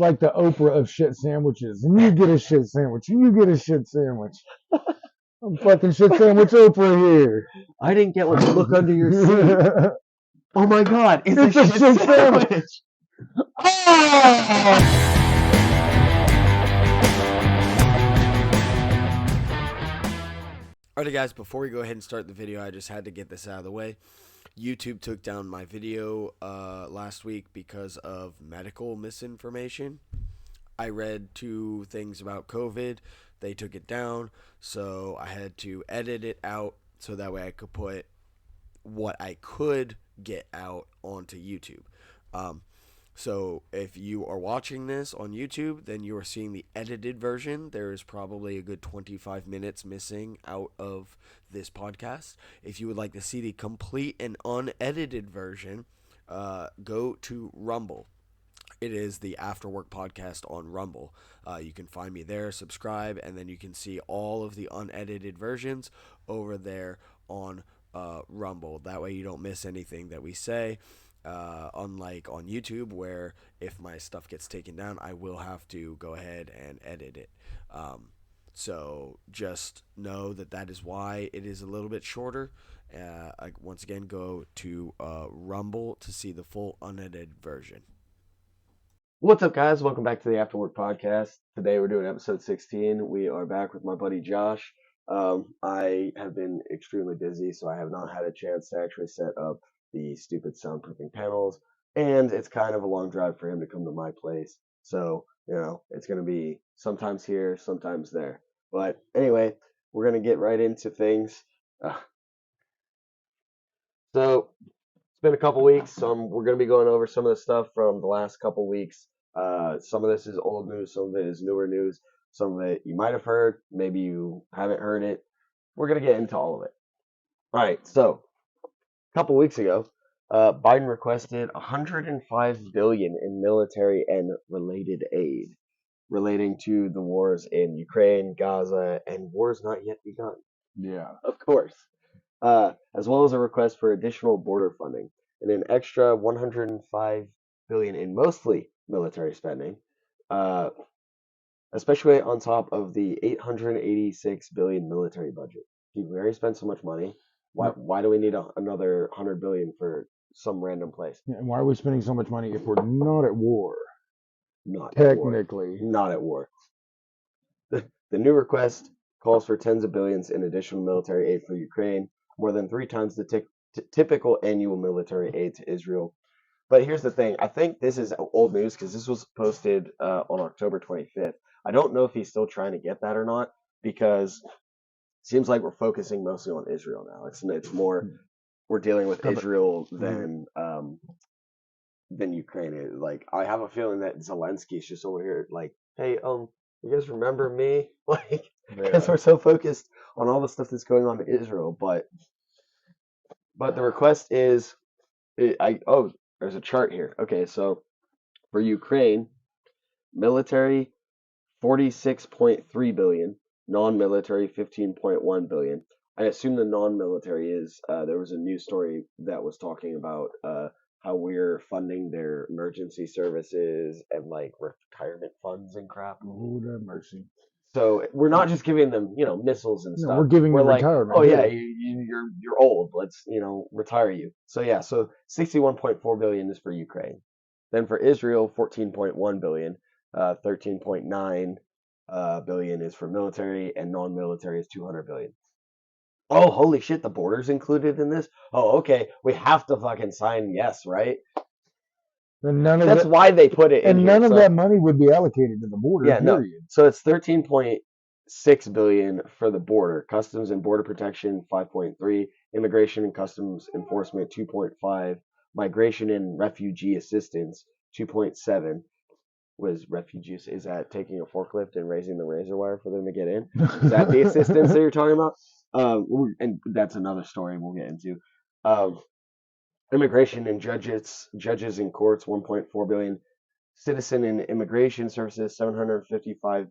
like the Oprah of shit sandwiches. And you get a shit sandwich. And you get a shit sandwich. I'm fucking shit sandwich Oprah here. I didn't get one. Look under your seat. Oh my God. It's a shit sandwich. Oh! Alrighty guys, before we go ahead and start the video, I just had to get this out of the way. YouTube took down my video last week because of medical misinformation. I read 2 things about COVID. They took it down, so I had to edit it out so that way I could put what I could get out onto YouTube. So if you are watching this on YouTube, then you are seeing the edited version. There is probably a good 25 minutes missing out of this podcast. If you would like to see the complete and unedited version, go to Rumble. It is the After Work podcast on Rumble. You can find me there, subscribe, and then you can see all of the unedited versions over there on Rumble. That way you don't miss anything that we say. Unlike on YouTube, where if my stuff gets taken down, I will have to go ahead and edit it. So just know that is why it is a little bit shorter. Once again, go to Rumble to see the full unedited version. What's up, guys? Welcome back to the After Work podcast. Today we're doing episode 16. We are back with my buddy Josh. I have been extremely busy, so I have not had a chance to actually set up the stupid soundproofing panels, and it's kind of a long drive for him to come to my place. So, it's going to be sometimes here, sometimes there. But anyway, we're going to get right into things. So, it's been a couple weeks. We're going to be going over some of the stuff from the last couple weeks. Some of this is old news, some of it is newer news, some of it you might have heard, maybe you haven't heard it. We're going to get into all of it. All right, so a couple weeks ago, Biden requested $105 billion in military and related aid relating to the wars in Ukraine, Gaza, and wars not yet begun. Yeah. Of course. As well as a request for additional border funding and an extra $105 billion in mostly military spending, especially on top of the $886 billion military budget. We already spent so much money. Why do we need another $100 billion for some random place? Yeah, and why are we spending so much money if we're not at war? Not technically. At war. Not at war. The new request calls for tens of billions in additional military aid for Ukraine, more than 3 times the typical annual military aid to Israel. But here's the thing. I think this is old news because this was posted on October 25th. I don't know if he's still trying to get that or not, because seems like we're focusing mostly on Israel now. It's more we're dealing with Israel than Ukraine. Like, I have a feeling that Zelensky's just over here like, hey, you guys remember me? Like, because we're so focused on all the stuff that's going on in Israel. But the request is, there's a chart here. Okay, so for Ukraine, military $46.3 billion. Non-military, $15.1 billion. I assume the non-military is, there was a news story that was talking about how we're funding their emergency services and like retirement funds and crap. Lord have mercy. So we're not just giving them, missiles and stuff. We're giving them like, retirement. Oh yeah, you're old. Let's, retire you. So yeah, so $61.4 billion is for Ukraine. Then for Israel, $14.1 billion, 13.9 billion is for military, and non-military is $200 billion. Oh, holy shit, the border's included in this? Oh, okay, we have to fucking sign yes, right? And that's why they put it in and here. none of that money would be allocated to the border, period. No. So it's $13.6 billion for the border. Customs and Border Protection, 5.3. Immigration and Customs Enforcement, 2.5. Migration and Refugee Assistance, 2.7. Was refugees, is that taking a forklift and raising the razor wire for them to get in? Is that the assistance that you're talking about? And that's another story we'll get into. Immigration and judges in courts, $1.4 billion. Citizen and Immigration Services, $755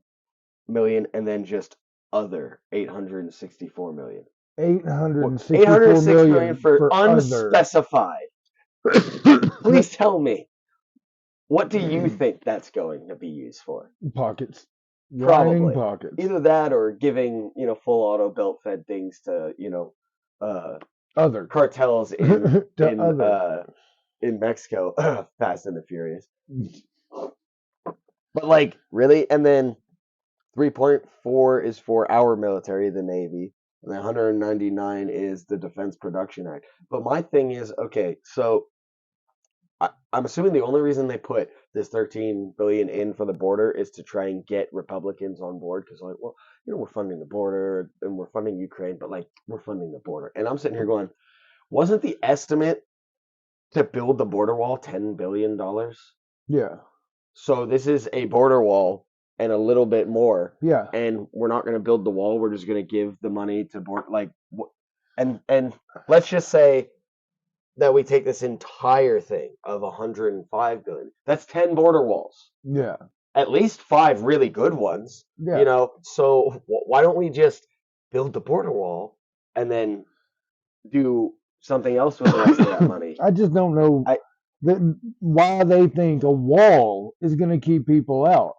million, and then just other $864 million. $864 million for unspecified. Please tell me What do you think that's going to be used for? Pockets. Lining Probably. pockets. Either that or giving, full auto belt fed things to, Other. cartels in To other. in Mexico, Fast and the Furious. But like, really? And then 3.4 is for our military, the Navy, and then 199 is the Defense Production Act. But my thing is, okay, so I'm assuming the only reason they put this 13 billion in for the border is to try and get Republicans on board because, like, well, we're funding the border and we're funding Ukraine, but like, we're funding the border. And I'm sitting here going, wasn't the estimate to build the border wall $10 billion? Yeah. So this is a border wall and a little bit more. Yeah. And we're not going to build the wall. We're just going to give the money to and let's just say that we take this entire thing of 105 billion. That's 10 border walls. Yeah. At least 5 really good ones. Yeah. So why don't we just build the border wall and then do something else with the rest of that money? I just don't know why they think a wall is going to keep people out.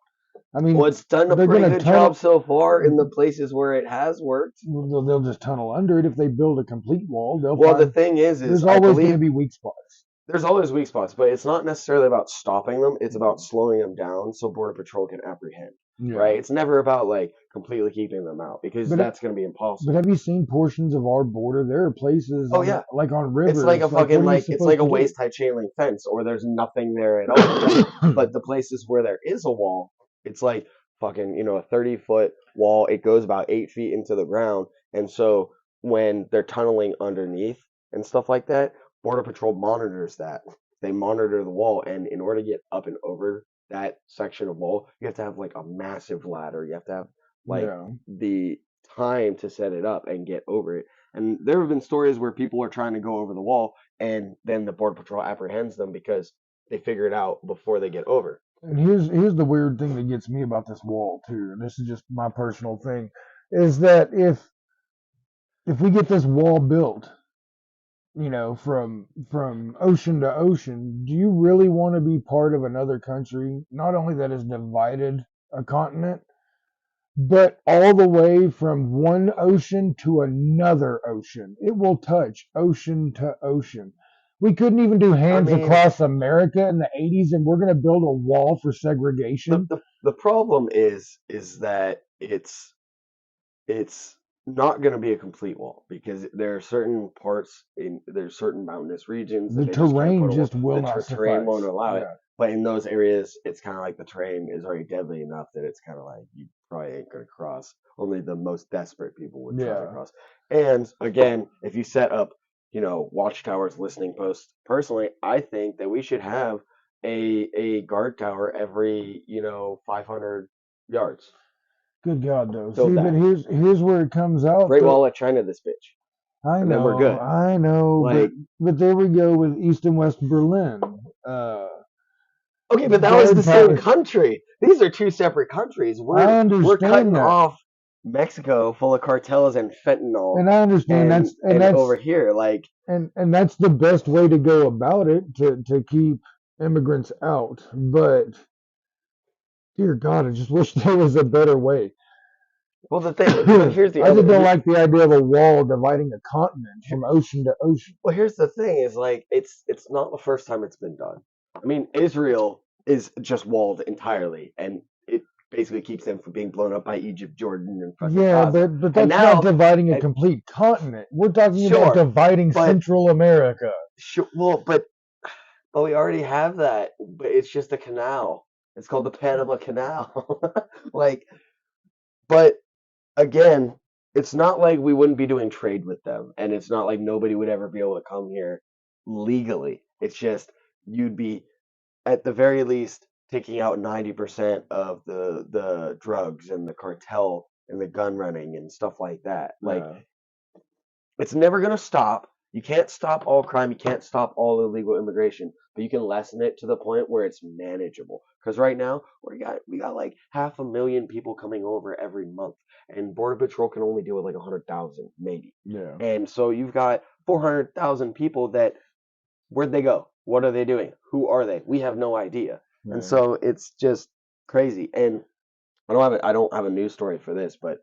I mean, well, it's done a they're pretty gonna good tunnel- job so far in the places where it has worked. they'll just tunnel under it if they build a complete wall. Well, the thing is there's I always going to believe be weak spots. there's always weak spots, but it's not necessarily about stopping them. It's about slowing them down so Border Patrol can apprehend. Yeah. Right? It's never about like completely keeping them out because that's going to be impossible. But have you seen portions of our border? There are places, like on rivers. It's like a fucking it's like a waist high chain link fence, or there's nothing there at all. But the places where there is a wall, it's like fucking a 30-foot wall. It goes about 8 feet into the ground, and so when they're tunneling underneath and stuff like that, Border Patrol monitors that. They monitor the wall, and in order to get up and over that section of wall, you have to have like a massive ladder. You have to have the time to set it up and get over it. And there have been stories where people are trying to go over the wall, and then the Border Patrol apprehends them because they figure it out before they get over. And here's the weird thing that gets me about this wall too, and this is just my personal thing, is that if we get this wall built, from ocean to ocean, do you really want to be part of another country, not only that has divided a continent, but all the way from one ocean to another ocean? It will touch ocean to ocean. We couldn't even do hands across America in the 80s, and we're going to build a wall for segregation. The problem is that it's not going to be a complete wall because there are certain parts there's certain mountainous regions. The terrain just will not suffice. The terrain won't allow it. But in those areas, it's kind of like the terrain is already deadly enough that it's kind of like you probably ain't going to cross. Only the most desperate people would try to cross. And again, if you set up watchtowers, listening posts. Personally, I think that we should have a guard tower every 500 yards. Good God, though. See, but here's where it comes out. Great Wall of China, this bitch. I know. And then we're good. I know. But there we go with East and West Berlin. Okay, but that was the same country. These are two separate countries. I understand we're cutting off Mexico full of cartels and fentanyl. And I understand that's over here, like and that's the best way to go about it to keep immigrants out. But dear God, I just wish there was a better way. Well, the thing here's the I just don't like the idea of a wall dividing a continent from ocean to ocean. Well, here's the thing: is like it's not the first time it's been done. I mean, Israel is just walled entirely, and it basically keeps them from being blown up by Egypt, Jordan, and Gaza. but that's not dividing a complete continent. We're talking about dividing Central America. Sure, well, but we already have that. But it's just a canal. It's called the Panama Canal. But again, it's not like we wouldn't be doing trade with them, and it's not like nobody would ever be able to come here legally. It's just you'd be, at the very least, taking out 90% of the drugs and the cartel and the gun running and stuff like that. It's never going to stop. You can't stop all crime. You can't stop all illegal immigration, but you can lessen it to the point where it's manageable. Because right now we got like 500,000 people coming over every month, and Border Patrol can only deal with like 100,000 maybe. Yeah. And so you've got 400,000 people that, where'd they go? What are they doing? Who are they? We have no idea. And so it's just crazy. And I don't have a news story for this, but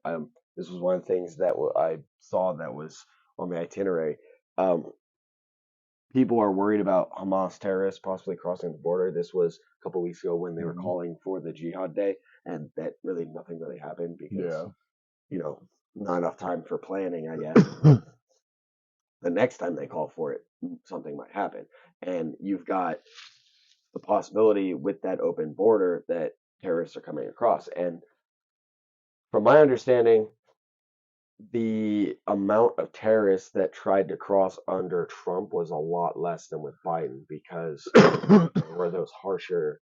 this was one of the things that I saw that was on the itinerary. People are worried about Hamas terrorists possibly crossing the border. This was a couple weeks ago when they were calling for the Jihad Day, and that really nothing really happened because not enough time for planning, I guess. The next time they call for it, something might happen, and you've got the possibility with that open border that terrorists are coming across. And from my understanding, the amount of terrorists that tried to cross under Trump was a lot less than with Biden because there were those harsher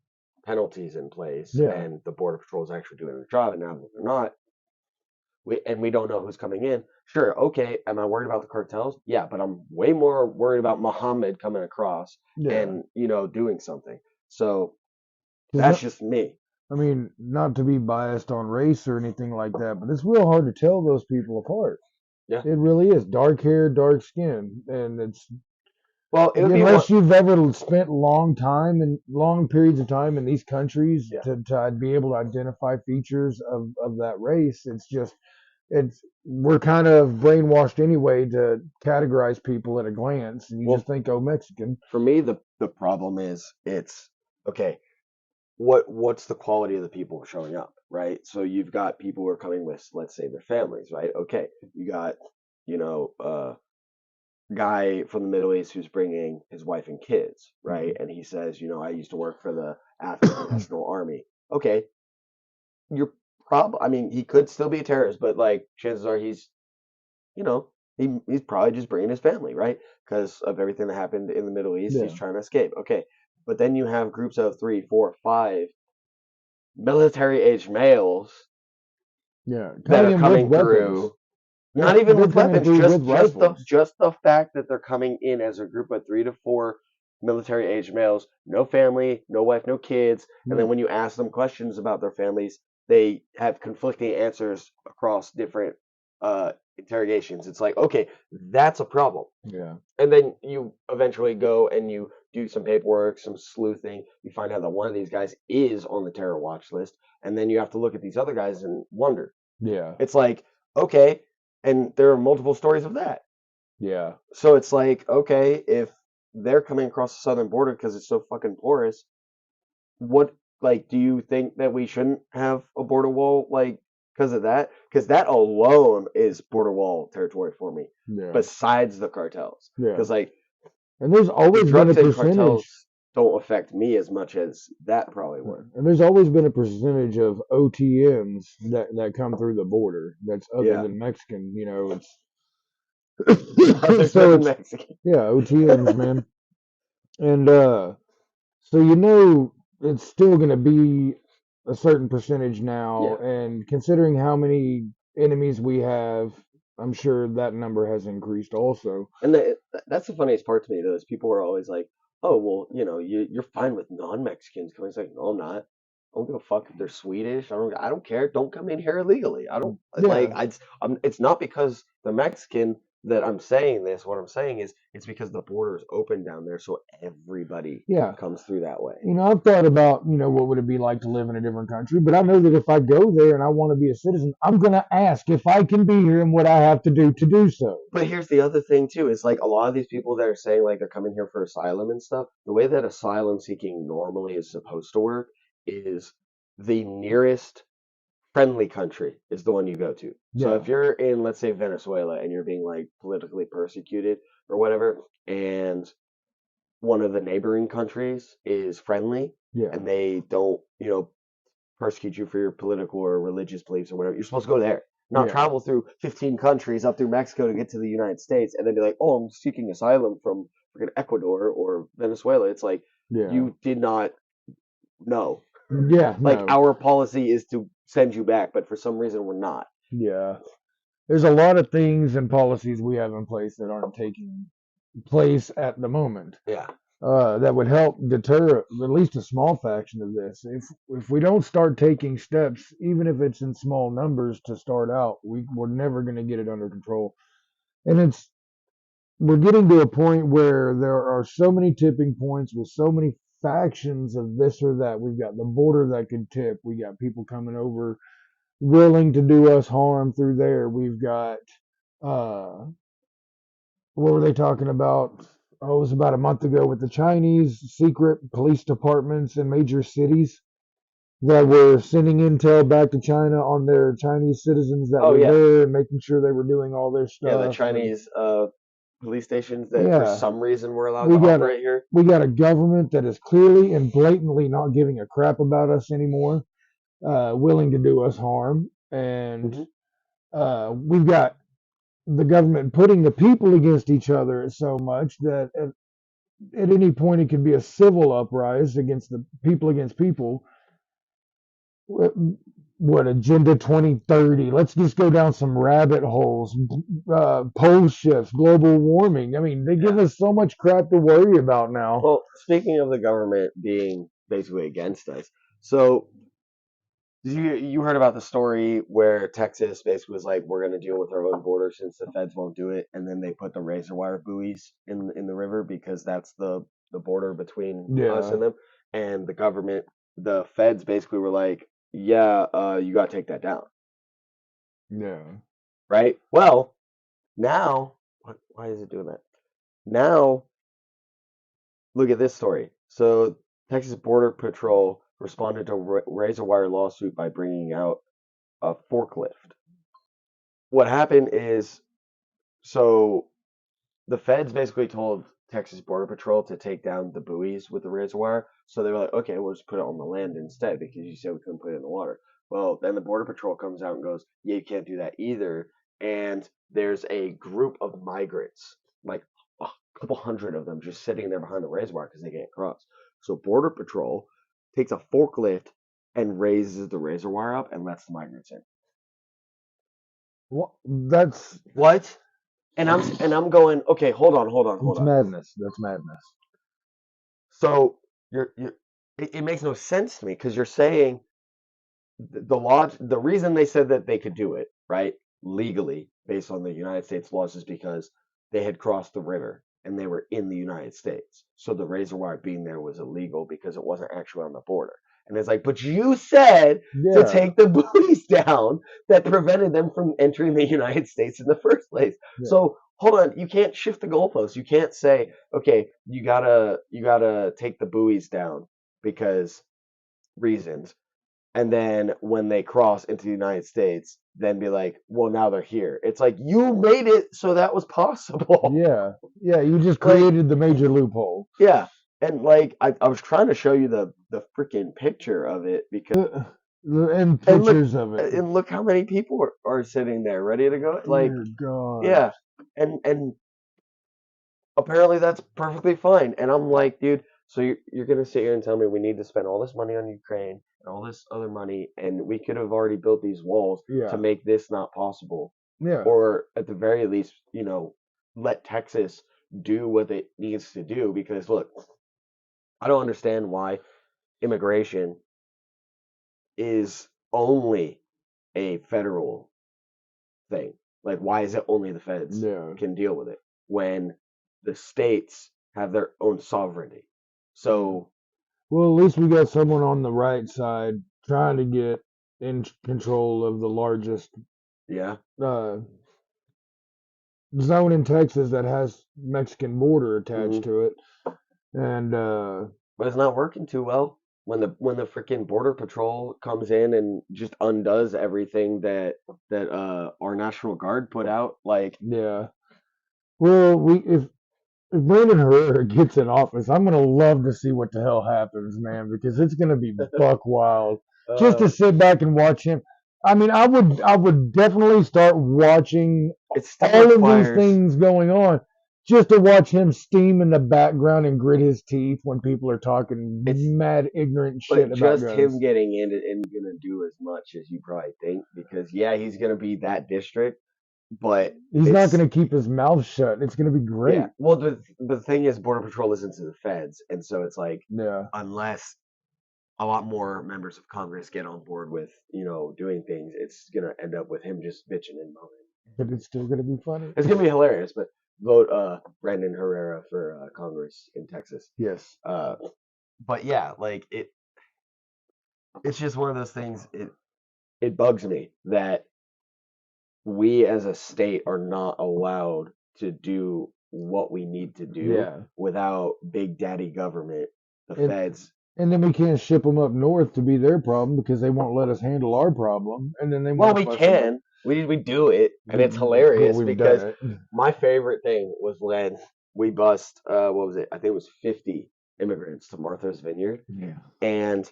penalties in place, and the Border Patrol is actually doing their job. And now that they're not, we don't know who's coming in. Sure, okay, am I worried about the cartels? Yeah, but I'm way more worried about Muhammad coming across and doing something. So that's just me. I mean, not to be biased on race or anything like that, but it's real hard to tell those people apart. Yeah, it really is. Dark hair, dark skin, and it's unless you've ever spent long periods of time in these countries to be able to identify features of that race. We're kind of brainwashed anyway to categorize people at a glance, and you just think, oh, Mexican. For me, the problem is it's okay. What's the quality of the people showing up, right? So you've got people who are coming with, let's say, their families, right? Okay, you got guy from the Middle East who's bringing his wife and kids, right? And he says, I used to work for the Afghan National Army. Okay, he could still be a terrorist, but like chances are he's probably just bringing his family, right? Because of everything that happened in the Middle East, he's trying to escape. Okay, but then you have groups of 3, 4, 5 military-age males that are coming through. Not even with weapons, just the fact that they're coming in as a group of 3 to 4 military-age males, no family, no wife, no kids, and then when you ask them questions about their families, they have conflicting answers across different interrogations. It's like, okay, that's a problem. Yeah. And then you eventually go and you do some paperwork, some sleuthing. You find out that one of these guys is on the terror watch list, and then you have to look at these other guys and wonder. Yeah. It's like, okay, and there are multiple stories of that. Yeah. So it's like, okay, if they're coming across the southern border because it's so fucking porous, do you think that we shouldn't have a border wall, because of that? Because that alone is border wall territory for me. Yeah. Besides the cartels. Yeah. Because and there's always been a percentage. Cartels don't affect me as much as that probably would. And there's always been a percentage of OTMs that come through the border that's other than Mexican. It's other than Mexican. Yeah, OTMs, man. And so it's still going to be a certain percentage now, and considering how many enemies we have, I'm sure that number has increased also. And that's the funniest part to me, though, is people are always like, oh, well, you're fine with non-Mexicans coming. It's like, no, I'm not. I don't give a fuck if they're Swedish. I don't care. Don't come in here illegally. I don't it's not because they're Mexican that I'm saying this. What I'm saying is it's because the border is open down there, so everybody comes through that way. I've thought about, what would it be like to live in a different country, but I know that if I go there and I want to be a citizen, I'm going to ask if I can be here and what I have to do so. But here's the other thing, too, is like a lot of these people that are saying like they're coming here for asylum and stuff, the way that asylum seeking normally is supposed to work is the nearest friendly country is the one you go to. So if you're in, let's say, Venezuela and you're being like politically persecuted or whatever, and one of the neighboring countries is friendly and they don't, persecute you for your political or religious beliefs or whatever, you're supposed to go there. Not travel through 15 countries up through Mexico to get to the United States and then be like, oh, I'm seeking asylum from freaking Ecuador or Venezuela. It's like, you did not know. Yeah. Our policy is to send you back, but for some reason we're not. Yeah. There's a lot of things and policies we have in place that aren't taking place at the moment. Yeah. That would help deter at least a small fraction of this. If we don't start taking steps, even if it's in small numbers to start out, we're never going to get it under control. And we're getting to a point where there are so many tipping points with so many factions of this or that. We've got the border that could tip. We got people coming over willing to do us harm through there. We've got uh, what were they talking about? Oh, it was about a month ago with the Chinese secret police departments in major cities that were sending intel back to China on their Chinese citizens that Oh were yeah, there and making sure they were doing all their yeah. The stuff. And Chinese police stations that for yeah, some reason were allowed we to got a operate here. we got a government that is clearly and blatantly not giving a crap about us anymore, willing to do us harm, and hmm we've got the government putting the people against each other so much that at any point it could be a civil uprising against the people against people. What Agenda 2030? Let's just go down some rabbit holes. Pole shifts, global warming. I mean, they give Yeah. us so much crap to worry about now. Well, speaking of the government being basically against us, so you heard about the story where Texas basically was like, we're going to deal with our own border since the feds won't do it, and then they put the razor wire buoys in the river because that's the border between us Yeah, and them, and the government, the feds basically were like, yeah, you got to take that down, yeah. right? Well, now, why is it doing that? Now, look at this story. So, Texas Border Patrol responded to razor wire lawsuit by bringing out a forklift. What happened is, so the feds basically told Texas Border Patrol to take down the buoys with the razor wire. So they were like, okay, we'll just put it on the land instead because you said we couldn't put it in the water. Well, then the Border Patrol comes out and goes, yeah, you can't do that either. And there's a group of migrants, like a couple hundred of them, just sitting there behind the razor wire because they can't cross. So Border Patrol takes a forklift and raises the razor wire up and lets the migrants in. That's What? And I'm going, okay, hold on. madness. That's madness. So it makes no sense to me because you're saying the law, the reason they said that they could do it, right, legally based on the United States laws is because they had crossed the river and they were in the United States. So the razor wire being there was illegal because it wasn't actually on the border. And it's like, but you said to Yeah, take the buoys down that prevented them from entering the United States in the first place. yeah. So hold on, you can't shift the goalposts. You can't say, okay, you gotta take the buoys down because reasons. And then when they cross into the United States, then be like, well, now they're here. It's like you made it so that was possible. Yeah, yeah. You just Like, created the major loophole. yeah. And like I was trying to show you the freaking picture of it because And and look pictures of it. and look how many people are sitting there ready to go. Like, Dear God. yeah. And apparently that's perfectly fine. And I'm like, dude, so you're gonna sit here and tell me we need to spend all this money on Ukraine and all this other money, and we could have already built these walls Yeah, to make this not possible, yeah. or at the very least, let Texas do what it needs to do. Because look, I don't understand why immigration is only a federal thing. Like, why is it only the feds Yeah. can deal with it when the states have their own sovereignty? So, Well, at least we got someone on the right side trying to get in control of the largest yeah, uh, zone in Texas that has Mexican border attached hmm to it. And but it's not working too well when the freaking border patrol comes in and just undoes everything that our National Guard put out. Like, yeah. Well, if Brandon Herrera gets in office, I'm gonna love to see what the hell happens, man, because it's gonna be buck wild. Just to uh, sit back and watch him. I mean, I would definitely start watching it still all of these requires. things going on just to watch him steam in the background and grit his teeth when people are talking It's mad ignorant but shit about just him guns. getting in it and gonna do as much as you probably think because yeah, he's gonna be that district, but He's not it's gonna keep his mouth shut. It's gonna be great. yeah. Well, the thing is, Border Patrol isn't to the feds, and so it's like Yeah. unless a lot more members of Congress get on board with doing things, it's gonna end up with him just bitching and moaning. But it's still gonna be funny. It's gonna be hilarious. But vote Brandon Herrera for Congress in Texas. Yes. but yeah, like it's just one of those things. It bugs me that we as a state are not allowed to do what we need to do Yeah. without big daddy government, the And feds. and then we can't ship them up north to be their problem because they won't let us handle our problem, and then they Well, want to we fuss about. can. We do it, and it's Well, hilarious we've done because it. my favorite thing was when we bust what was it? I think it was 50 immigrants to Martha's Vineyard, Yeah. and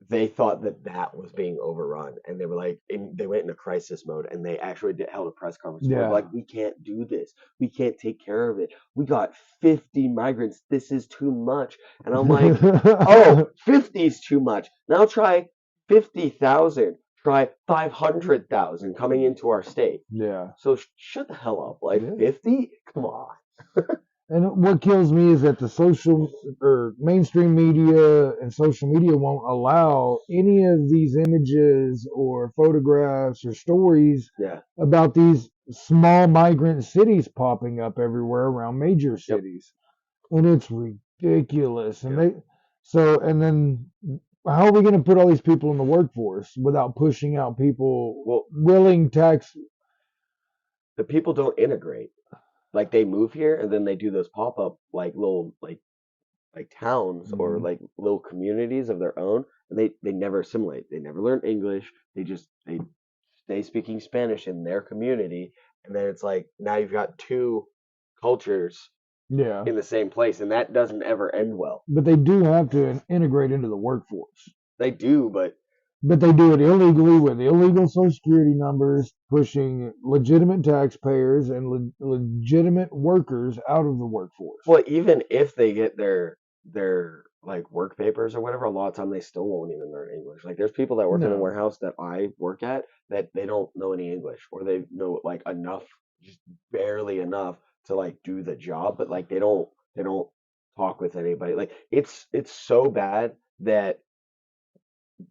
they thought that that was being overrun, and they were like, they went into crisis mode, and they actually held a press conference where Yeah. like, we can't do this, we can't take care of it. We got 50 migrants. This is too much, and I'm like, oh, 50 is too much. Now try 50,000. Try 500,000 coming into our state. Yeah. So shut the hell up. Like Yeah. 50? Come on. And what kills me is that the social or mainstream media and social media won't allow any of these images or photographs or stories Yeah. about these small migrant cities popping up everywhere around major cities. And it's ridiculous. And and then how are we going to put all these people in the workforce without pushing out people willing tax? The people don't integrate. Like they move here and then they do those pop up like little like towns or like little communities of their own, and they never assimilate. They never learn English. They stay speaking Spanish in their community, and then it's like now you've got two cultures Yeah. in the same place, and that doesn't ever end well. But they do have to integrate into the workforce. They do, but they do it illegally with illegal Social Security numbers, pushing legitimate taxpayers and legitimate workers out of the workforce. Well, even if they get their like work papers or whatever, a lot of time they still won't even learn English. Like there's people that work in the warehouse that I work at that they don't know any English, or they know like enough, just barely enough to like do the job, but like they don't talk with anybody. Like it's so bad that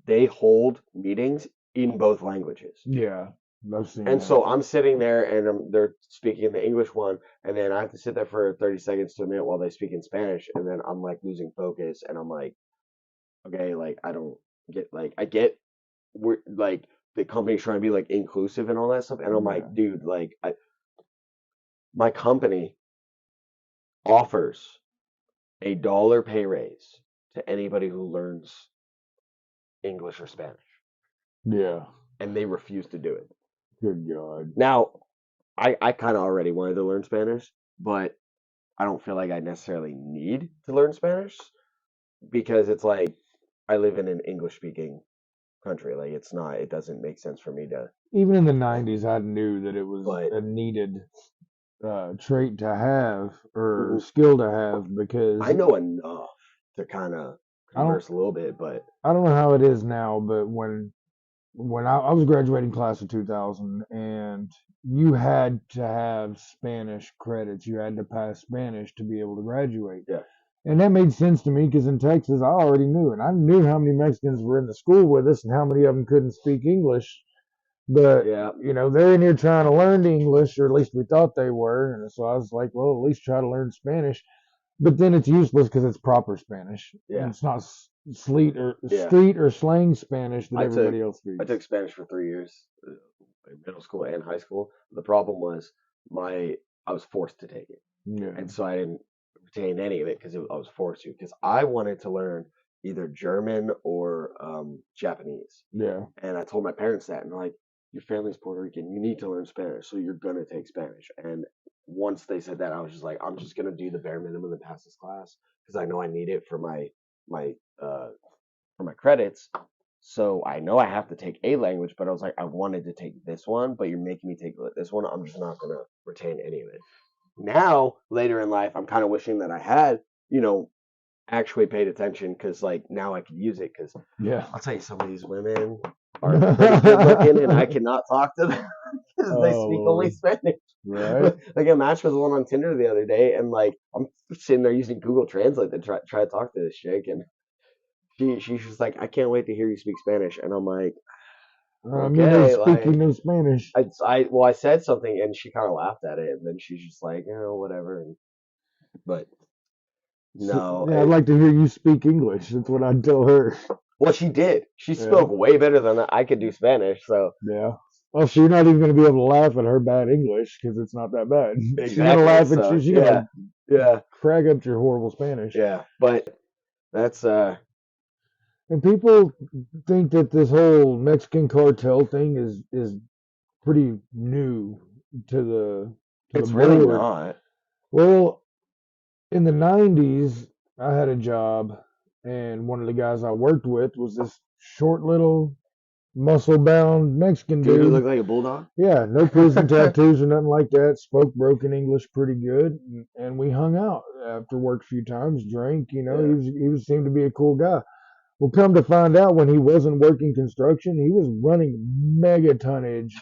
they hold meetings in both languages. Yeah, I've seen And that. so I'm sitting there and they're speaking the English one, and then I have to sit there for 30 seconds to a minute while they speak in Spanish, and then I'm like losing focus, and I'm like, okay, like I don't get, like I get we're like the company's trying to be like inclusive and all that stuff, and I'm like, dude, like my company offers $1 pay raise to anybody who learns English or Spanish. Yeah. And they refuse to do it. Good God. Now, I kind of already wanted to learn Spanish, but I don't feel like I necessarily need to learn Spanish because it's like I live in an English speaking country. Like it doesn't make sense for me to. Even in the 90s, I knew that it was a needed trait to have or skill to have, because I know enough to kind of converse a little bit, but I don't know how it is now, but when I was graduating class of 2000, and you had to have Spanish credits, you had to pass Spanish to be able to graduate. Yeah. And that made sense to me because in Texas, I already knew, and I knew how many Mexicans were in the school with us and how many of them couldn't speak English. But, they're in here trying to learn English, or at least we thought they were. And so I was like, well, at least try to learn Spanish. But then it's useless because it's proper Spanish. Yeah. And it's not street or slang Spanish that everybody else speaks. I took Spanish for 3 years, in middle school and high school. The problem was I was forced to take it. Yeah. And so I didn't retain any of it because I was forced to, because I wanted to learn either German or Japanese. Yeah. And I told my parents that, and they're like, your family's Puerto Rican, you need to learn Spanish, so you're gonna take Spanish. And once they said that, I was just like, I'm just gonna do the bare minimum to pass this class because I know I need it for my credits. So I know I have to take a language, but I was like, I wanted to take this one, but you're making me take this one. I'm just not gonna retain any of it. Now, later in life, I'm kind of wishing that I had, actually paid attention, because like now I can use it. Because I'll tell you, some of these women are pretty good looking, and I cannot talk to them because they speak only Spanish. Right. Like a match was one on Tinder the other day, and like I'm sitting there using Google Translate to try to talk to this chick, and she's just like, I can't wait to hear you speak Spanish, and I'm like, okay, speaking of Spanish. I said something, and she kind of laughed at it, and then she's just like, whatever. But No. Yeah, I'd like to hear you speak English. That's what I'd tell her. Well, she did. She Yeah. spoke way better than I could do Spanish. So Yeah. Oh, so you're not even going to be able to laugh at her bad English because it's not that bad. She's going to exactly. laugh at So you. She's yeah, going yeah, to crack up your horrible Spanish. yeah. But that's And people think that this whole Mexican cartel thing is pretty new to the it's really board. not. Well, in the 90s, I had a job, and one of the guys I worked with was this short little muscle-bound Mexican Dude, you dude. look like a bulldog. Yeah, no prison tattoos or nothing like that. Spoke broken English pretty good, and we hung out after work a few times, drank. You know, Yeah. he seemed to be a cool guy. Well, come to find out, when he wasn't working construction, he was running mega tonnage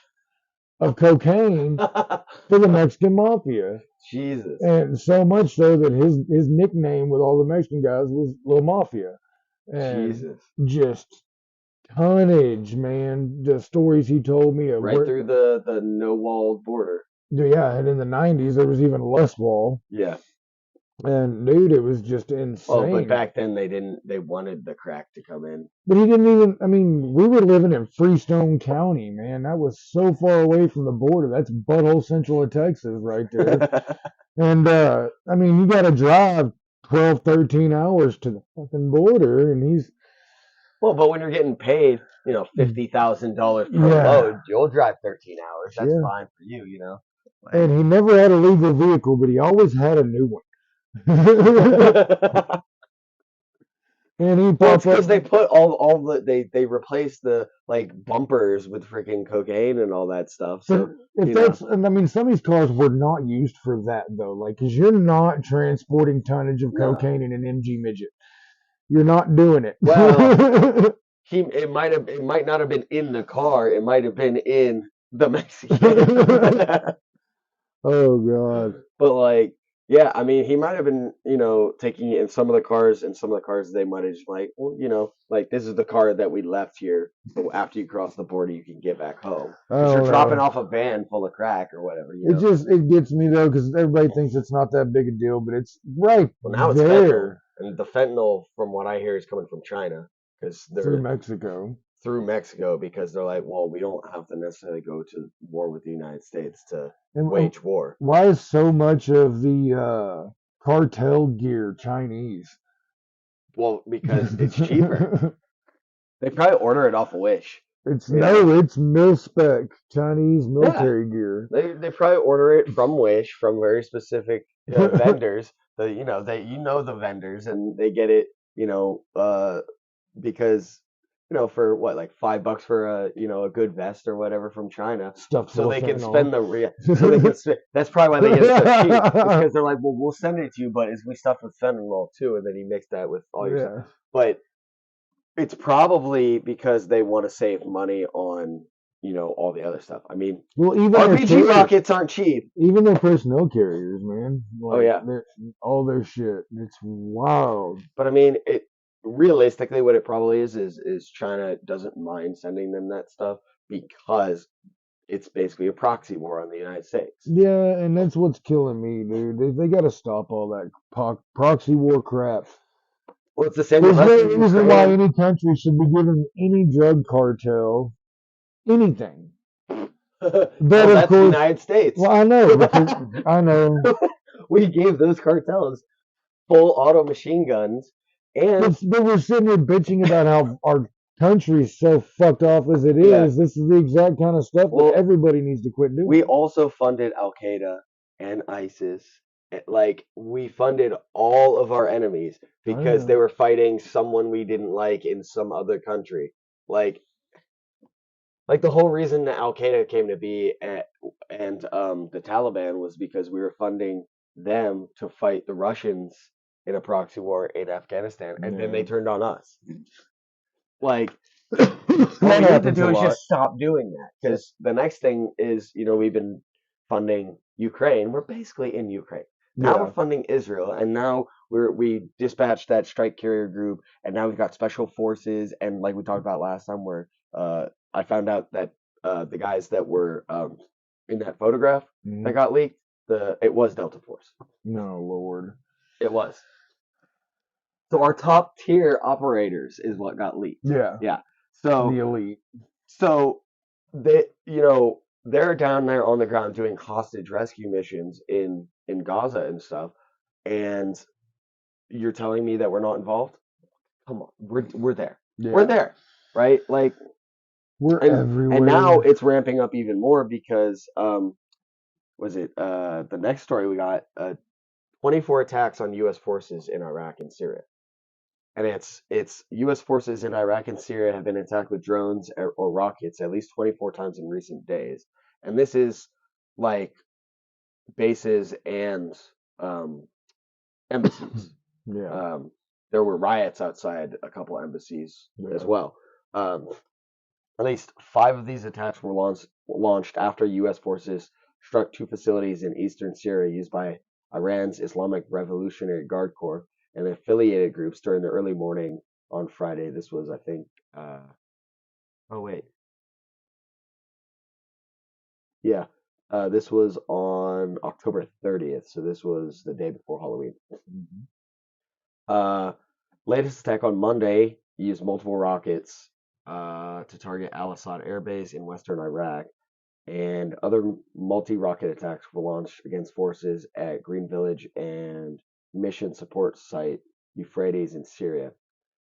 of cocaine for the Mexican mafia. Jesus. And so much so that his nickname with all the Mexican guys was Little Mafia. And Jesus. just tonnage, man. The stories he told me of Right through the no walled border. Yeah, and in the 90s there was even less wall. Yeah. And dude, it was just insane. Oh, but back then they wanted the crack to come in. But he didn't even, I mean, we were living in Freestone County, man. That was so far away from the border. That's butthole central of Texas right there. And, I mean, you got to drive 12, 13 hours to the fucking border, and he's... Well, but when you're getting paid, $50,000 per Yeah. load, you'll drive 13 hours. That's Yeah. fine for you, you know. And he never had a legal vehicle, but he always had a new one. And he Well, it's popped up. because they put all the they replaced the like bumpers with freaking cocaine and all that stuff. So But if that's, and I mean, some of these cars were not used for that though. Like, cause you're not transporting tonnage of No. cocaine in an MG midget. You're not doing it. Well, it might not have been in the car. It might have been in the Mexican. Oh God. But like, yeah, I mean, he might have been, taking it in some of the cars, and some of the cars they might have just like, well, like this is the car that we left here. So after you cross the border, you can get back home. If you're dropping off a van full of crack or whatever, It gets me though, because everybody thinks it's not that big a deal, but it's right Well, now it's there. fentanyl, and the fentanyl, from what I hear, is coming from China because they're Through Mexico. through Mexico because they're like, well, we don't have to necessarily go to war with the United States to wage war. Why is so much of the cartel gear Chinese? Well, because it's cheaper. They probably order it off of Wish. It's mil-spec Chinese military gear. They probably order it from Wish, from very specific vendors. The vendors, and they get it, because for what, like $5 for a good vest or whatever from China, Stuff so they can spend so they can spend. That's probably why they get it so cheap, because they're like, well, we'll send it to you, but we stuff with fentanyl too, and then you mix that with all your stuff. But it's probably because they want to save money on all the other stuff. I mean, well, even RPG rockets aren't cheap. Even their personnel carriers, man. Like, oh yeah, all their shit. It's wild. But I mean, realistically, what it probably is China doesn't mind sending them that stuff because it's basically a proxy war on the United States. Yeah, and that's what's killing me, dude. They got to stop all that proxy war crap. Well, it's the same. There's no reason why any country should be giving any drug cartel anything. But that's the United States. Well, I know. I know. We gave those cartels full auto machine guns. And but we're sitting here bitching about how our country's so fucked off as it is. Yeah. This is the exact kind of stuff that everybody needs to quit doing. We also funded Al Qaeda and ISIS. Like, we funded all of our enemies because they were fighting someone we didn't like in some other country. Like the whole reason that Al Qaeda came to be and the Taliban was because we were funding them to fight the Russians in a proxy war in Afghanistan, and then they turned on us. Like, all we have to do is just stop doing that, because the next thing is, we've been funding Ukraine. We're basically in Ukraine. Now we're funding Israel, and now we dispatched that strike carrier group, and now we've got special forces, and like we talked about last time, where I found out that the guys that were in that photograph that got leaked, it was Delta Force. No, Lord. It was. So our top tier operators is what got leaked. Yeah. Yeah. So The elite. So they're down there on the ground doing hostage rescue missions in Gaza and stuff, and you're telling me that we're not involved? Come on, we're there. Yeah. We're there, right? Like We're and everywhere. and now it's ramping up even more because was it the next story we got 24 attacks on U.S. forces in Iraq and Syria. And it's U.S. forces in Iraq and Syria have been attacked with drones or rockets at least 24 times in recent days. And this is like bases and embassies. Yeah. There were riots outside a couple embassies as well. At least 5 of these attacks were launched after U.S. forces struck 2 facilities in eastern Syria used by Iran's Islamic Revolutionary Guard Corps and affiliated groups during the early morning on Friday. This was, I think, oh wait, yeah, this was on October 30th, so this was the day before Halloween. Latest attack on Monday used multiple rockets to target Al-Assad Air Base in western Iraq, and other multi-rocket attacks were launched against forces at Green Village and mission support site Euphrates in Syria.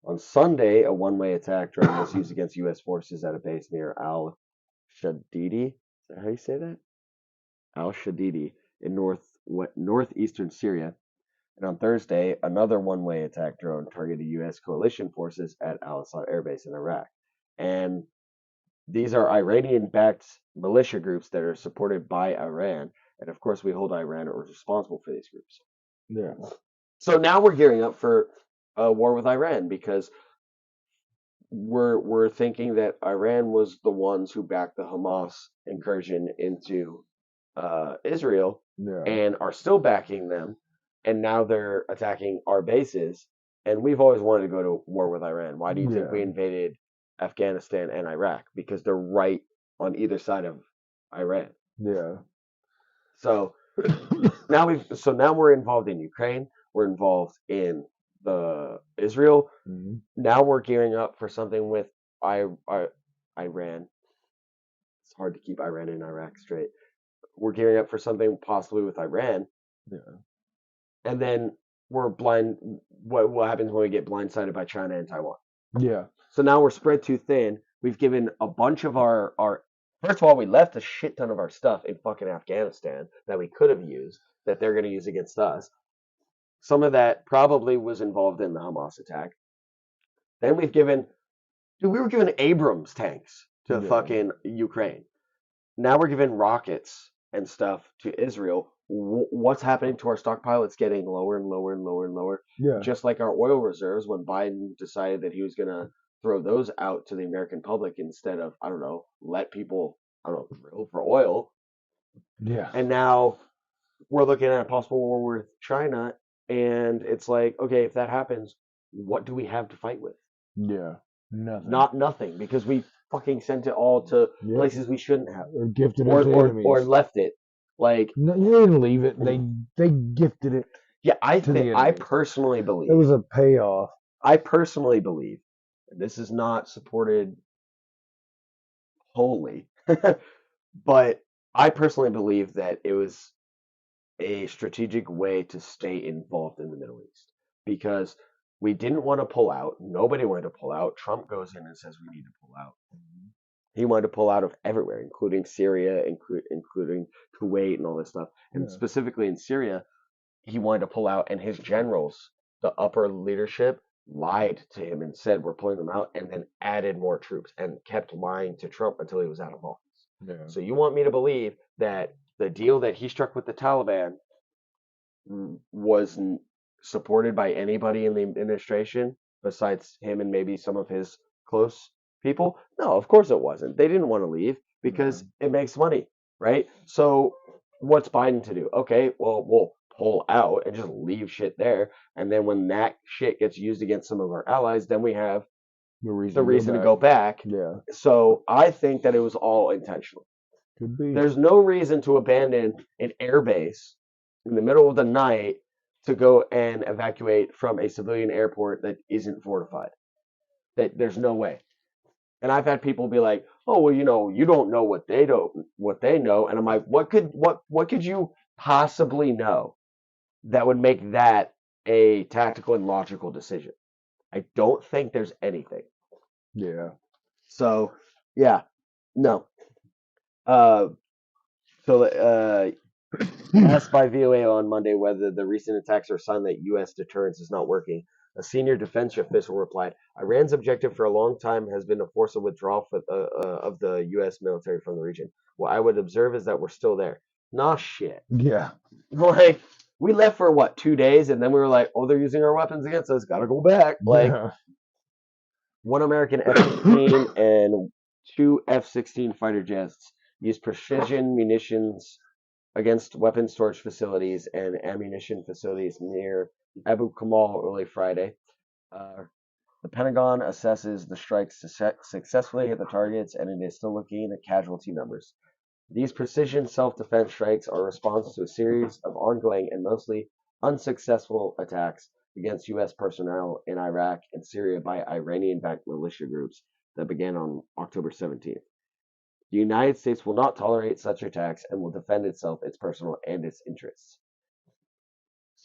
On Sunday, a one-way attack drone was used against U.S. forces at a base near Al-Shadidi. Is that how you say that? Al-Shadidi in northeastern Syria. And on Thursday, another one-way attack drone targeted U.S. coalition forces at Al-Assad Air Base in Iraq. And these are Iranian-backed militia groups that are supported by Iran. And of course, we hold Iran responsible for these groups. Yeah. So now we're gearing up for a war with Iran because we're thinking that Iran was the ones who backed the Hamas incursion into Israel and are still backing them, and now they're attacking our bases. And we've always wanted to go to war with Iran. Why do you think we invaded Afghanistan and Iraq? Because they're right on either side of Iran. Yeah. So now we're involved in Ukraine. We're involved in the Israel. Mm-hmm. Now we're gearing up for something with Iran. It's hard to keep Iran and Iraq straight. We're gearing up for something possibly with Iran. Yeah. And then we're blind. What happens when we get blindsided by China and Taiwan? Yeah. So now we're spread too thin. We've given a bunch of our first of all, we left a shit ton of our stuff in fucking Afghanistan that we could have used that they're going to use against us. Some of that probably was involved in the Hamas attack. Then we were given Abrams tanks to fucking Ukraine. Now we're giving rockets and stuff to Israel. What's happening to our stockpile? It's getting lower and lower and lower and lower. Yeah. Just like our oil reserves when Biden decided that he was going to throw those out to the American public instead of, I don't know, let people, drill for oil. Yeah. And now we're looking at a possible war with China, and it's like, okay, if that happens, what do we have to fight with? Yeah. Nothing. Nothing, because we fucking sent it all to places we shouldn't have. Or gifted it to enemies. Or left it. Like, no, you didn't leave it. They gifted it. Yeah, I personally believe it was a payoff. I personally believe, and this is not supported wholly, but I personally believe that it was a strategic way to stay involved in the Middle East because we didn't want to pull out. Nobody wanted to pull out. Trump goes in and says we need to pull out. He wanted to pull out of everywhere, including Syria, including Kuwait and all this stuff. And specifically in Syria, he wanted to pull out, and his generals, the upper leadership, lied to him and said we're pulling them out, and then added more troops and kept lying to Trump until he was out of office. Yeah. So you want me to believe that the deal that he struck with the Taliban was supported by anybody in the administration besides him and maybe some of his close people? No, of course it wasn't. They didn't want to leave because it makes money, right? So what's Biden to do? Okay, well, we'll pull out and just leave shit there. And then when that shit gets used against some of our allies, then we have the reason to go back. Yeah. So I think that it was all intentional. Could be. There's no reason to abandon an airbase in the middle of the night to go and evacuate from a civilian airport that isn't fortified. That there's no way. And I've had people be like, "Oh, well, you don't know what they know." And I'm like, "What could you possibly know that would make that a tactical and logical decision?" I don't think there's anything. Yeah. So, yeah, no. Uh, asked by VOA on Monday whether the recent attacks are a sign that U.S. deterrence is not working, a senior defense official replied, "Iran's objective for a long time has been to force a withdrawal of the U.S. military from the region. What I would observe is that we're still there." Nah, shit. Yeah. Like, we left for what, 2 days, and then we were like, "Oh, they're using our weapons against us. Gotta go back." Like, Yeah. one American F-15 and two F-16 fighter jets used precision munitions against weapons storage facilities and ammunition facilities near Abu Kamal early Friday. The Pentagon assesses the strikes successfully hit the targets, and it is still looking at casualty numbers. These precision self-defense strikes are a response to a series of ongoing and mostly unsuccessful attacks against U.S. personnel in Iraq and Syria by Iranian-backed militia groups that began on October 17th. The United States will not tolerate such attacks and will defend itself, its personnel, and its interests.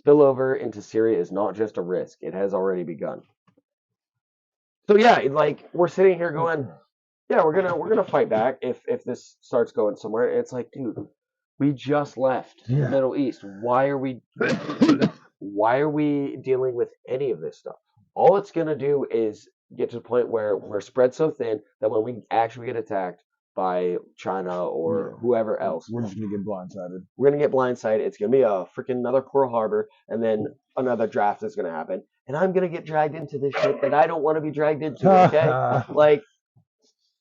Spillover into Syria is not just a risk, it has already begun. So yeah, like, we're sitting here going, yeah, we're gonna fight back if this starts going somewhere. And it's like, dude, we just left the Middle East. Why are we dealing with any of this stuff? All it's gonna do is get to the point where we're spread so thin that when we actually get attacked by China or whoever else, We're just gonna get blindsided. We're gonna get blindsided. It's gonna be a freaking another Pearl Harbor, and then another draft is gonna happen, and I'm gonna get dragged into this shit that I don't want to be dragged into. Okay, like,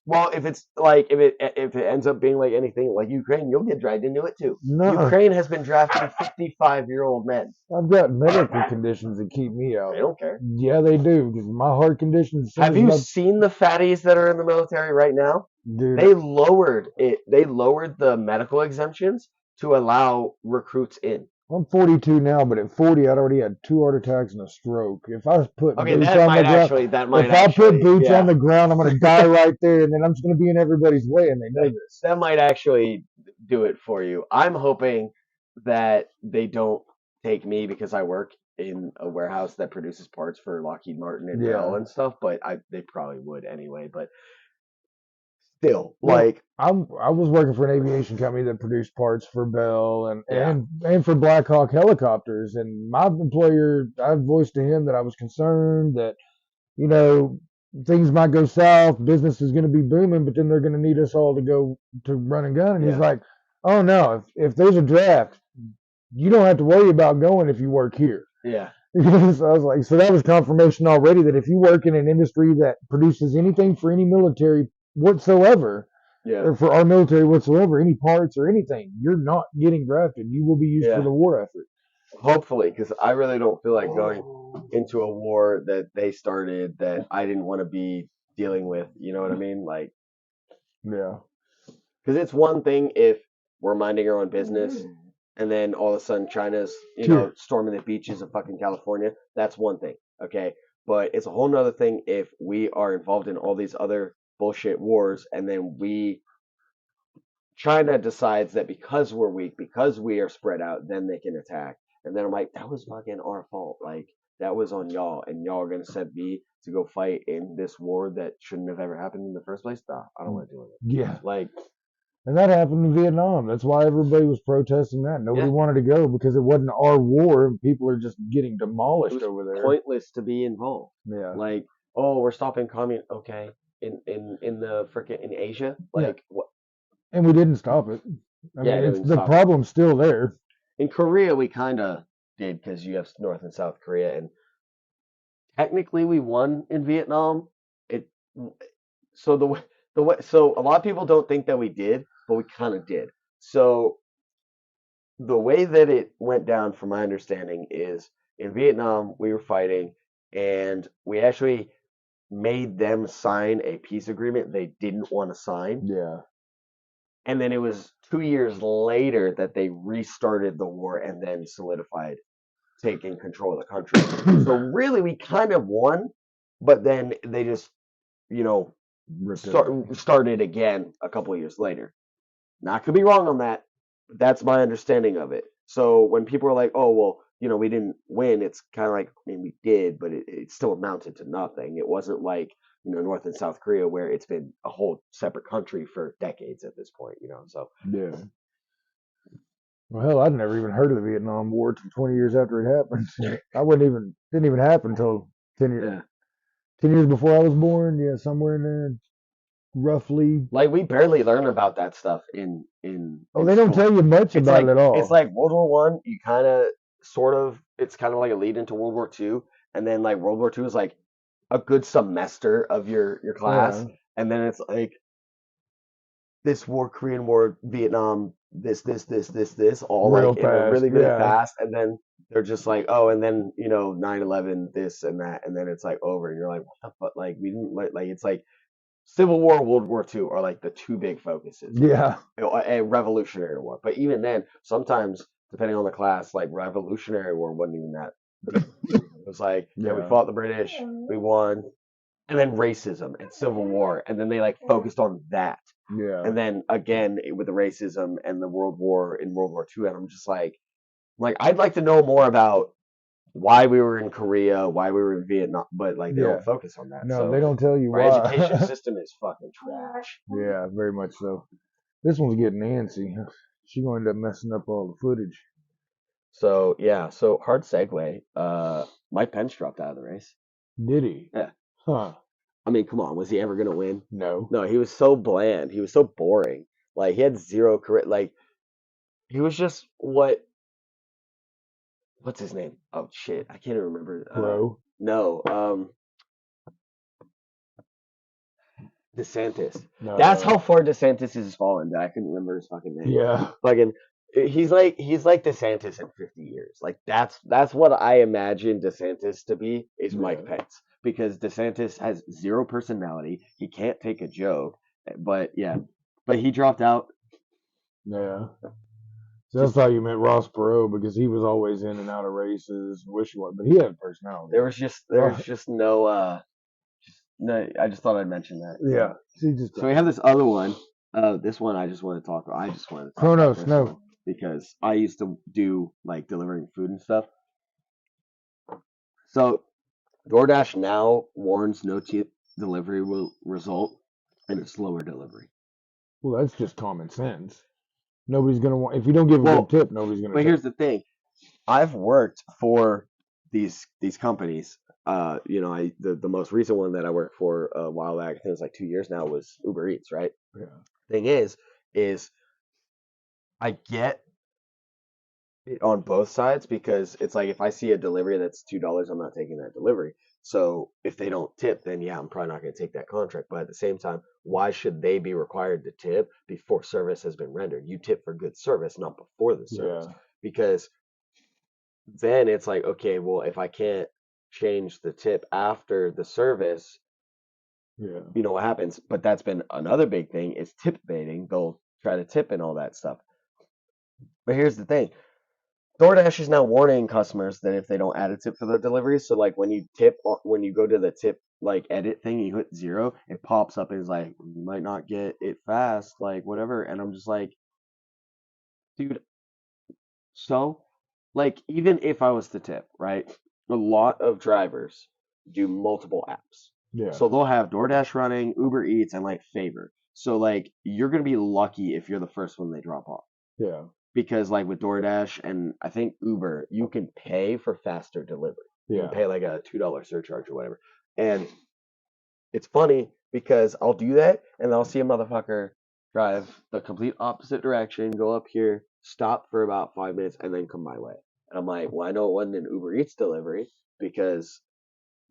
well, if it ends up being like anything like Ukraine, you'll get dragged into it too. No. Ukraine has been drafting 55-year-old men. I've got medical conditions that keep me out. They don't care. Yeah, they do, because my heart conditions. Have you seen the fatties that are in the military right now? Dude, They lowered it. They lowered the medical exemptions to allow recruits in. I'm 42 now, but at 40, I'd already had 2 heart attacks and a stroke. If I put Okay, boots that on might the ground, actually. That might if I actually. put boots Yeah. on the ground, I'm gonna die right there, and then I'm just gonna be in everybody's way, and they know this. That might actually do it for you. I'm hoping that they don't take me because I work in a warehouse that produces parts for Lockheed Martin and Bell and stuff, but they probably would anyway. But still, like, I was working for an aviation company that produced parts for Bell and for Black Hawk helicopters, and my employer, I voiced to him that I was concerned that, things might go south, business is going to be booming, but then they're going to need us all to go to run and gun. And he's like, "Oh no, if there's a draft, you don't have to worry about going if you work here." yeah. So I was like, so that was confirmation already that if you work in an industry that produces anything for any military whatsoever, or for our military whatsoever, any parts or anything, you're not getting drafted. You will be used for the war effort. Hopefully, because I really don't feel like going into a war that they started that I didn't want to be dealing with. You know what I mean? Like, yeah. Because it's one thing if we're minding our own business and then all of a sudden China's, storming the beaches of fucking California. That's one thing, okay? But it's a whole nother thing if we are involved in all these other bullshit wars and then China decides that because we're weak, because we are spread out, then they can attack. And then I'm like, that was fucking our fault. Like, that was on y'all, and y'all are gonna send me to go fight in this war that shouldn't have ever happened in the first place. Nah, I don't want to do it. Yeah. Like, and that happened in Vietnam. That's why everybody was protesting that. Nobody wanted to go because it wasn't our war, and people are just getting demolished over there. Pointless to be involved. Yeah. Like, oh, we're stopping communism. Okay, in the frickin' in Asia, like what? And we didn't stop it. I mean, the problem's still there. In Korea, we kind of did because you have North and South Korea, and technically we won in Vietnam. So a lot of people don't think that we did, but we kind of did. So the way that it went down, from my understanding, is in Vietnam we were fighting, and we actually made them sign a peace agreement they didn't want to sign. Yeah. And then it was 2 years later that they restarted the war and then solidified taking control of the country. So really, we kind of won, but then they just, you know, started again a couple of years later. Now, I could be wrong on that, but that's my understanding of it. So when people are like, oh, well, you know, we didn't win, it's kind of like, I mean, we did, but it still amounted to nothing. It wasn't like, you know, North and South Korea where it's been a whole separate country for decades at this point, you know, so. Yeah. Well, hell, I'd never even heard of the Vietnam War until 20 years after it happened. Didn't even happen until 10 years, Yeah. 10 years before I was born. Yeah, somewhere in there, roughly. Like, we barely learn about that stuff in Oh, they don't school. tell you much It's about like, it at all. it's like World War One, you kind of, sort of, it's kind of like a lead into World War Two, and then like World War Two is like a good semester of your class, Yeah. and then it's like this war, Korean War, Vietnam, this, all Real like in a fast, really, really yeah. fast, and then they're just like, oh, and then, you know, 9/11, this and that, and then it's like over, and you're like, what the fuck? Like, we didn't like it's like Civil War, World War II are like the two big focuses. Yeah. A Revolutionary War, but even then, sometimes depending on the class, like Revolutionary War wasn't even that. It was like, yeah, we Yeah. fought the British, we won, and then racism and Civil War, and then they like focused on that, Yeah. and then again with the racism and the World War in World War II, and I'm just like I'd like to know more about why we were in Korea, why we were in Vietnam, but like they Yeah. don't focus on that. No, So they don't tell you our why. education system is fucking trash. Yeah, very much so. This one's getting antsy. She gonna end up messing up all the footage. So yeah, so hard segue. Mike Pence dropped out of the race. Did he? Yeah. Huh. I mean, come on, was he ever gonna win? No. No, he was so bland. He was so boring. Like he had zero career. Like he was just what's his name? Oh shit, I can't even remember. Bro. No, DeSantis. No. That's how far DeSantis has fallen that I couldn't remember his fucking name. Yeah. Fucking, he's like DeSantis in 50 years. Like that's what I imagine DeSantis to be is Mike Yeah. Pence, because DeSantis has zero personality. He can't take a joke. But yeah, but he dropped out. Yeah. So that's how you meant Ross Perot, because he was always in and out of races, wishy-washy, but he had personality. There was just no no. I just thought I'd mention that. Yeah. So we have this other one. This one I just want to talk about. I just wanted to talk Chronos, about this no. one because I used to do like delivering food and stuff. So DoorDash now warns no tip delivery will result in a slower delivery. Well, that's just common sense. Nobody's gonna want, if you don't give a Well, good tip, nobody's gonna. But here's the thing: I've worked for these companies. You know, the most recent one that I worked for a while back, I think it was like 2 years now, was Uber Eats, right? Yeah. Thing is I get it on both sides, because it's like if I see a delivery that's $2, I'm not taking that delivery. So if they don't tip, then yeah, I'm probably not going to take that contract. But at the same time, why should they be required to tip before service has been rendered? You tip for good service, not before the service. Yeah. Because then it's like, okay, well, if I can't change the tip after the service, Yeah. you know what happens. But that's been another big thing, is tip baiting. They'll try to tip and all that stuff. But here's the thing. DoorDash is now warning customers that if they don't add a tip for the delivery, so like when you go to the tip like edit thing, you hit 0, it pops up and is like, you might not get it fast, like whatever. And I'm just like, dude, so like even if I was to tip, right? A lot of drivers do multiple apps. Yeah. So they'll have DoorDash running, Uber Eats, and like Favor. So like you're gonna be lucky if you're the first one they drop off. Yeah. Because like with DoorDash and I think Uber, you can pay for faster delivery. You Yeah. can pay like a $2 surcharge or whatever. And it's funny because I'll do that and I'll see a motherfucker drive the complete opposite direction, go up here, stop for about 5 minutes, and then come my way. And I'm like, well, I know it wasn't an Uber Eats delivery because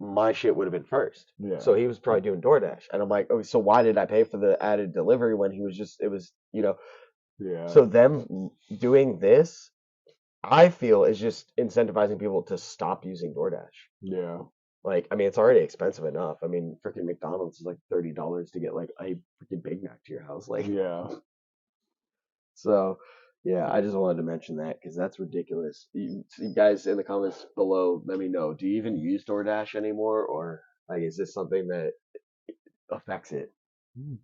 my shit would have been first. Yeah. So he was probably doing DoorDash. And I'm like, oh, so why did I pay for the added delivery when he was just, it was, you know. Yeah. So them doing this, I feel, is just incentivizing people to stop using DoorDash. Yeah. Like, I mean, it's already expensive enough. I mean, freaking McDonald's is like $30 to get like a freaking Big Mac to your house. Like, Yeah. so Yeah, I just wanted to mention that because that's ridiculous. You guys in the comments below, let me know. Do you even use DoorDash anymore, or like is this something that affects it?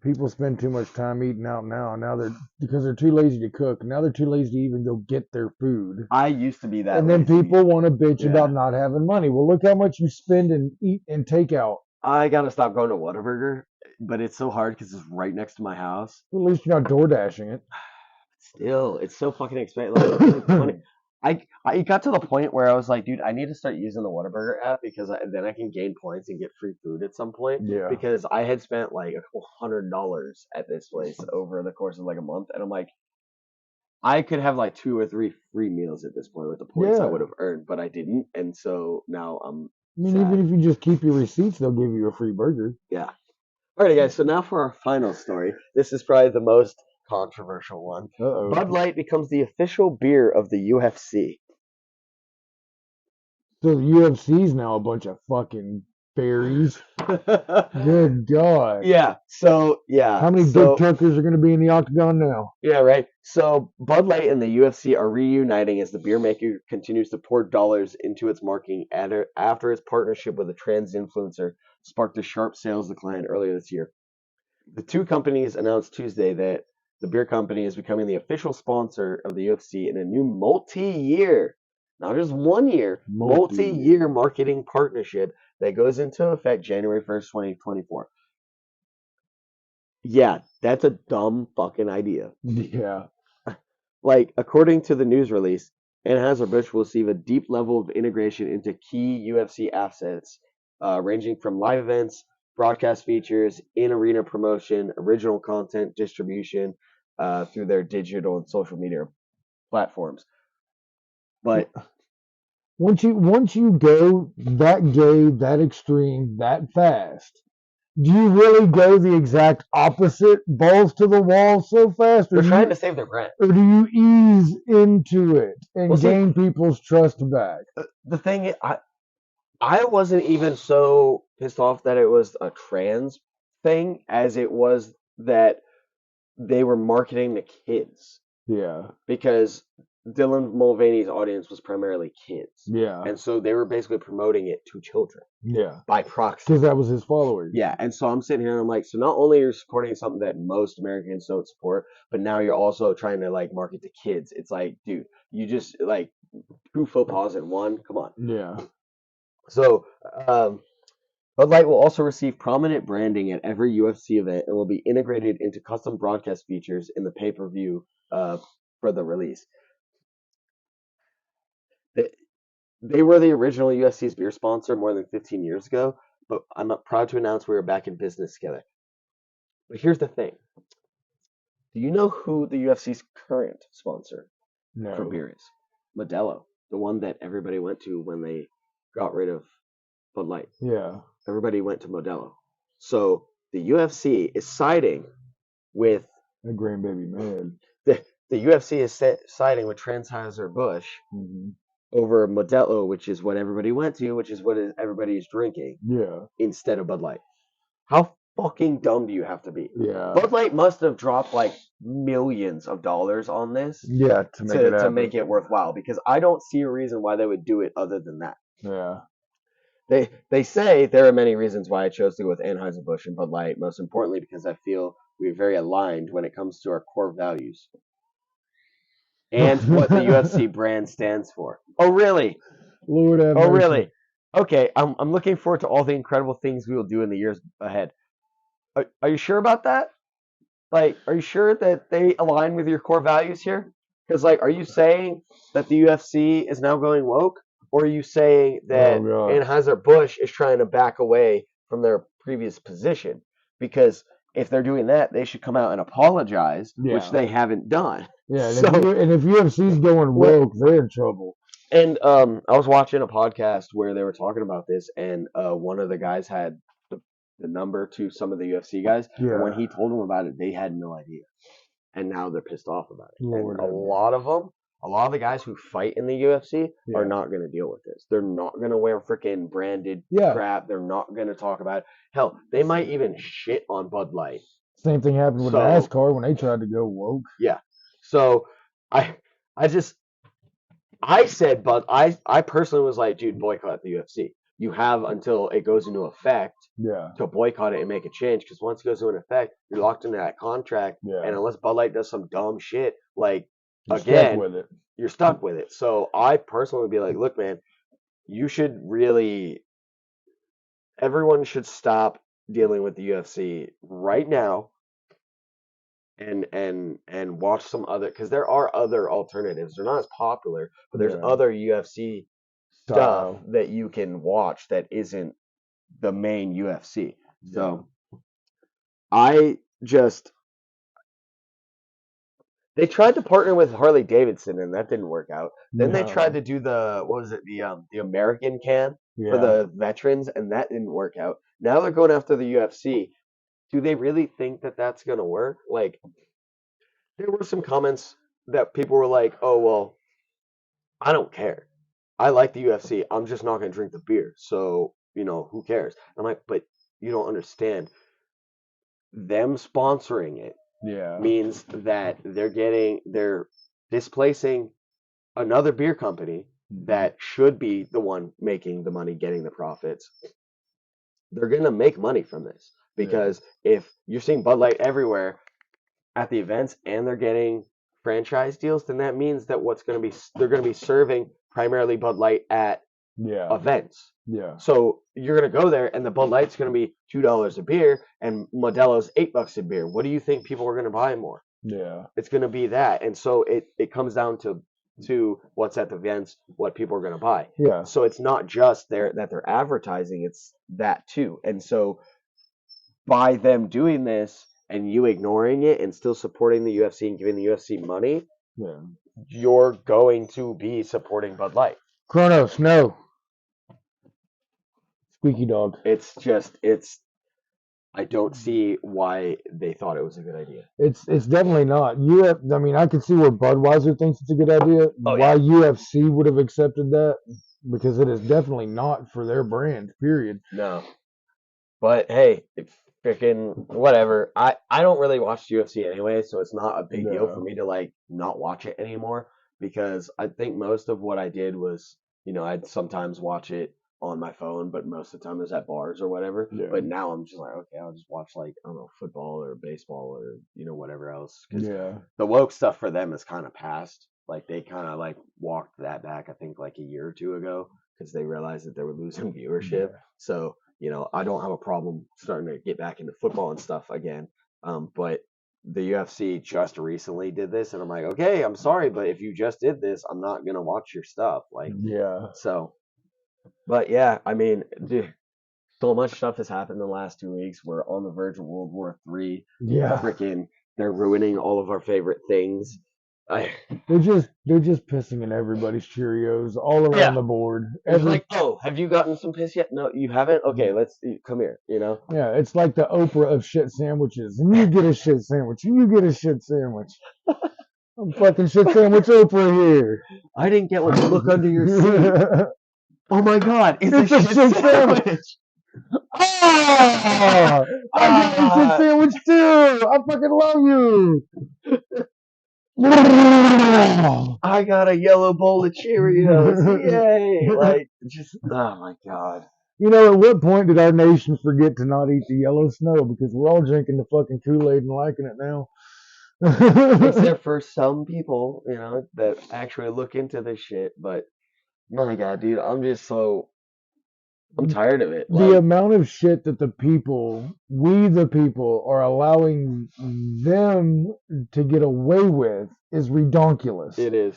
People spend too much time eating out now. Now they're because they're too lazy to cook. Now they're too lazy to even go get their food. I used to be that And then lazy. people want to bitch Yeah. about not having money. Well, look how much you spend and eat and take out. I gotta stop going to Whataburger, but it's so hard because it's right next to my house. At least you're not door dashing it. Still, it's so fucking expensive. Like 20, I got to the point where I was like, dude, I need to start using the Whataburger app because then I can gain points and get free food at some point. Yeah. Because I had spent like $100 at this place over the course of like a month, and I'm like, I could have like 2 or 3 free meals at this point with the points I Yeah. would have earned, but I didn't, and so now I'm I mean, sad. even if you just keep your receipts, they'll give you a free burger. Yeah. All right, guys. So now for our final story. This is probably the most controversial one. Uh-oh. Bud Light becomes the official beer of the UFC. So the UFC's now a bunch of fucking fairies. Good God. Yeah. So yeah. How many so, dick tuckers are going to be in the octagon now? Yeah, right. So Bud Light and the UFC are reuniting as the beer maker continues to pour dollars into its marketing after its partnership with a trans influencer sparked a sharp sales decline earlier this year. The two companies announced Tuesday that the beer company is becoming the official sponsor of the UFC in a new multi-year, not just 1 year, multi-year marketing partnership that goes into effect January 1st, 2024. Yeah, that's a dumb fucking idea. Yeah. Like, according to the news release, Anheuser-Busch will receive a deep level of integration into key UFC assets, ranging from live events, broadcast features, in-arena promotion, original content distribution, through their digital and social media platforms. But once you go that gay, that extreme, that fast, do you really go the exact opposite, balls to the wall so fast? they're trying to save their brand. Or do you ease into it and Well, see, gain people's trust back? The thing is, I wasn't even so pissed off that it was a trans thing as it was that they were marketing to kids. Yeah. Because Dylan Mulvaney's audience was primarily kids. Yeah. And so they were basically promoting it to children. Yeah. By proxy. Because that was his followers. Yeah. And so I'm sitting here and I'm like, so not only are you supporting something that most Americans don't support, but now you're also trying to like market to kids. It's like, dude, you just like 2 faux pas in one. Come on. Yeah. So, Bud Light will also receive prominent branding at every UFC event and will be integrated into custom broadcast features in the pay-per-view for the release. They were the original UFC's beer sponsor more than 15 years ago, but I'm proud to announce we are back in business together. But here's the thing. Do you know who the UFC's current sponsor for beer is? Modelo, the one that everybody went to when they got rid of Bud Light. Yeah. Everybody went to Modelo. So the UFC is siding with a grandbaby man. The UFC is siding with Anheuser-Busch over Modelo, which is what everybody went to, which is what everybody is drinking. Yeah. Instead of Bud Light. How fucking dumb do you have to be? Yeah. Bud Light must have dropped like millions of dollars on this. Yeah, to make it worthwhile, because I don't see a reason why they would do it other than that. Yeah. They say there are many reasons why I chose to go with Anheuser-Busch and Bud Light, most importantly because I feel we're very aligned when it comes to our core values. And what the UFC brand stands for. Oh, really? Lord have Oh, mercy. really? Okay, I'm looking forward to all the incredible things we will do in the years ahead. Are you sure about that? Like, are you sure that they align with your core values here? Because, like, are you saying that the UFC is now going woke? Or are you saying that Anheuser-Busch is trying to back away from their previous position? Because if they're doing that, they should come out and apologize, which they haven't done. Yeah, and if UFC's going woke, they're in trouble. And I was watching a podcast where they were talking about this, and one of the guys had the number to some of the UFC guys. Yeah. And when he told them about it, they had no idea. And now they're pissed off about it. Lord, and a lot of the guys who fight in the UFC are not going to deal with this. They're not going to wear freaking branded crap. They're not going to talk about it. Hell, they might even shit on Bud Light. Same thing happened with NASCAR when they tried to go woke. Yeah. So I said, but I personally was like, dude, boycott the UFC. You have until it goes into effect Yeah. to boycott it and make a change. Because once it goes into effect, you're locked into that contract. Yeah. And unless Bud Light does some dumb shit, like, You're stuck again, with it. you're stuck with it. So I personally would be like, look, man, you should really, everyone should stop dealing with the UFC right now and watch some other, because there are other alternatives. They're not as popular, but there's Yeah. other UFC stuff Style. that you can watch that isn't the main UFC. So I just, they tried to partner with Harley Davidson and that didn't work out. Then they tried to do the, what was it, the American can for Yeah. the veterans, and that didn't work out. Now they're going after the UFC. Do they really think that that's going to work? Like, there were some comments that people were like, "Oh well, I don't care. I like the UFC. I'm just not going to drink the beer. So, who cares?" I'm like, "But you don't understand. Them sponsoring it Yeah. means that they're displacing another beer company that should be the one making the money, getting the profits. They're going to make money from this because if you're seeing Bud Light everywhere at the events and they're getting franchise deals, then that means that they're going to be serving primarily Bud Light at events. Yeah. So you're going to go there and the Bud Light's going to be $2 a beer and Modelo's $8 a beer. What do you think people are going to buy more? Yeah. It's going to be that. And so it comes down to what's at the events, what people are going to buy. Yeah. So it's not just that they're advertising, it's that too. And so by them doing this and you ignoring it and still supporting the UFC and giving the UFC money, you're going to be supporting Bud Light. Kronos, no. Squeaky dog. I don't see why they thought it was a good idea. It's definitely not. I mean, I can see where Budweiser thinks it's a good idea. Oh, why UFC would have accepted that, because it is definitely not for their brand, period. No. But hey, freaking whatever. I don't really watch UFC anyway, so it's not a big deal for me to like not watch it anymore, because I think most of what I did was, I'd sometimes watch it on my phone, but most of the time it was at bars or whatever. Yeah. But now I'm just like, okay, I'll just watch like, I don't know, football or baseball or, whatever else. Because the woke stuff for them is kind of past. Like they kind of like walked that back, I think like a year or two ago, because they realized that they were losing viewership. So, I don't have a problem starting to get back into football and stuff again. But the UFC just recently did this, and I'm like, okay, I'm sorry, but if you just did this, I'm not gonna watch your stuff. Like, so. But yeah, I mean, dude, so much stuff has happened in the last 2 weeks. We're on the verge of World War III. Yeah. Freaking, they're ruining all of our favorite things. They're just pissing in everybody's Cheerios all around the board. It's like, oh, have you gotten some piss yet? No, you haven't? Okay, let's come here, Yeah, it's like the Oprah of shit sandwiches. And you get a shit sandwich. And you get a shit sandwich. I'm fucking shit sandwich Oprah here. I didn't get one. Look under your seat. Oh my God, it's a shit sandwich. Oh, I got a shit sandwich too. I fucking love you. I got a yellow bowl of Cheerios. Yay. Like, just, oh my God. At what point did our nation forget to not eat the yellow snow? Because we're all drinking the fucking Kool-Aid and liking it now. Except for some people, that actually look into this shit. But, my God, dude, I'm tired of it. The amount of shit that we the people, are allowing them to get away with is redonkulous. It is.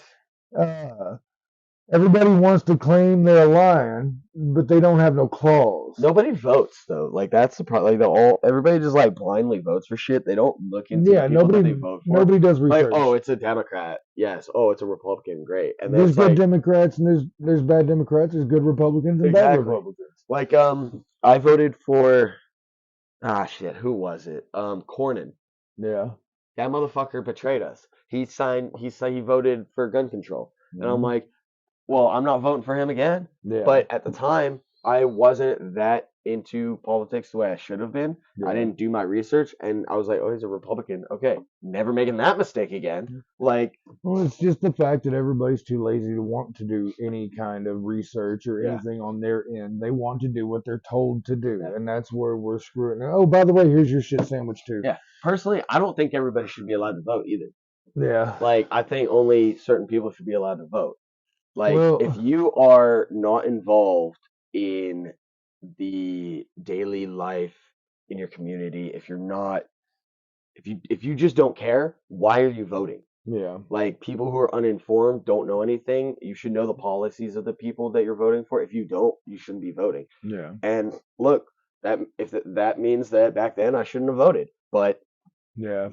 Everybody wants to claim they're lying, but they don't have no claws. Nobody votes though. Like that's the problem. Like everybody just like blindly votes for shit. They don't look into the people that they vote for. Nobody does research. Like, oh, it's a Democrat. Yes. Oh, it's a Republican. Great. And there's good Democrats and there's bad Democrats. There's good Republicans and bad Republicans. Like I voted for shit. Who was it? Cornyn. Yeah. That motherfucker betrayed us. He voted for gun control, and I'm like, well, I'm not voting for him again. Yeah. But at the time, I wasn't that into politics the way I should have been. I Yeah. didn't do my research, and I was like, oh, he's a Republican. Okay, never making that mistake again. Like, Well, it's just the fact that everybody's too lazy to want to do any kind of research or Yeah. anything on their end. They want to do what they're told to do, Yeah. and that's where we're screwing. Oh, by the way, here's your shit sandwich too. yeah, personally, I don't think everybody should be allowed to vote either. Yeah. Like, I think only certain people should be allowed to vote. Like, Well, if you are not involved in the daily life in your community, if you just don't care, why are you voting? yeah. Like, people who are uninformed, don't know anything, you should know the policies of the people that you're voting for. If you don't, you shouldn't be voting. Yeah. And look, that means that back then I shouldn't have voted, but Yeah.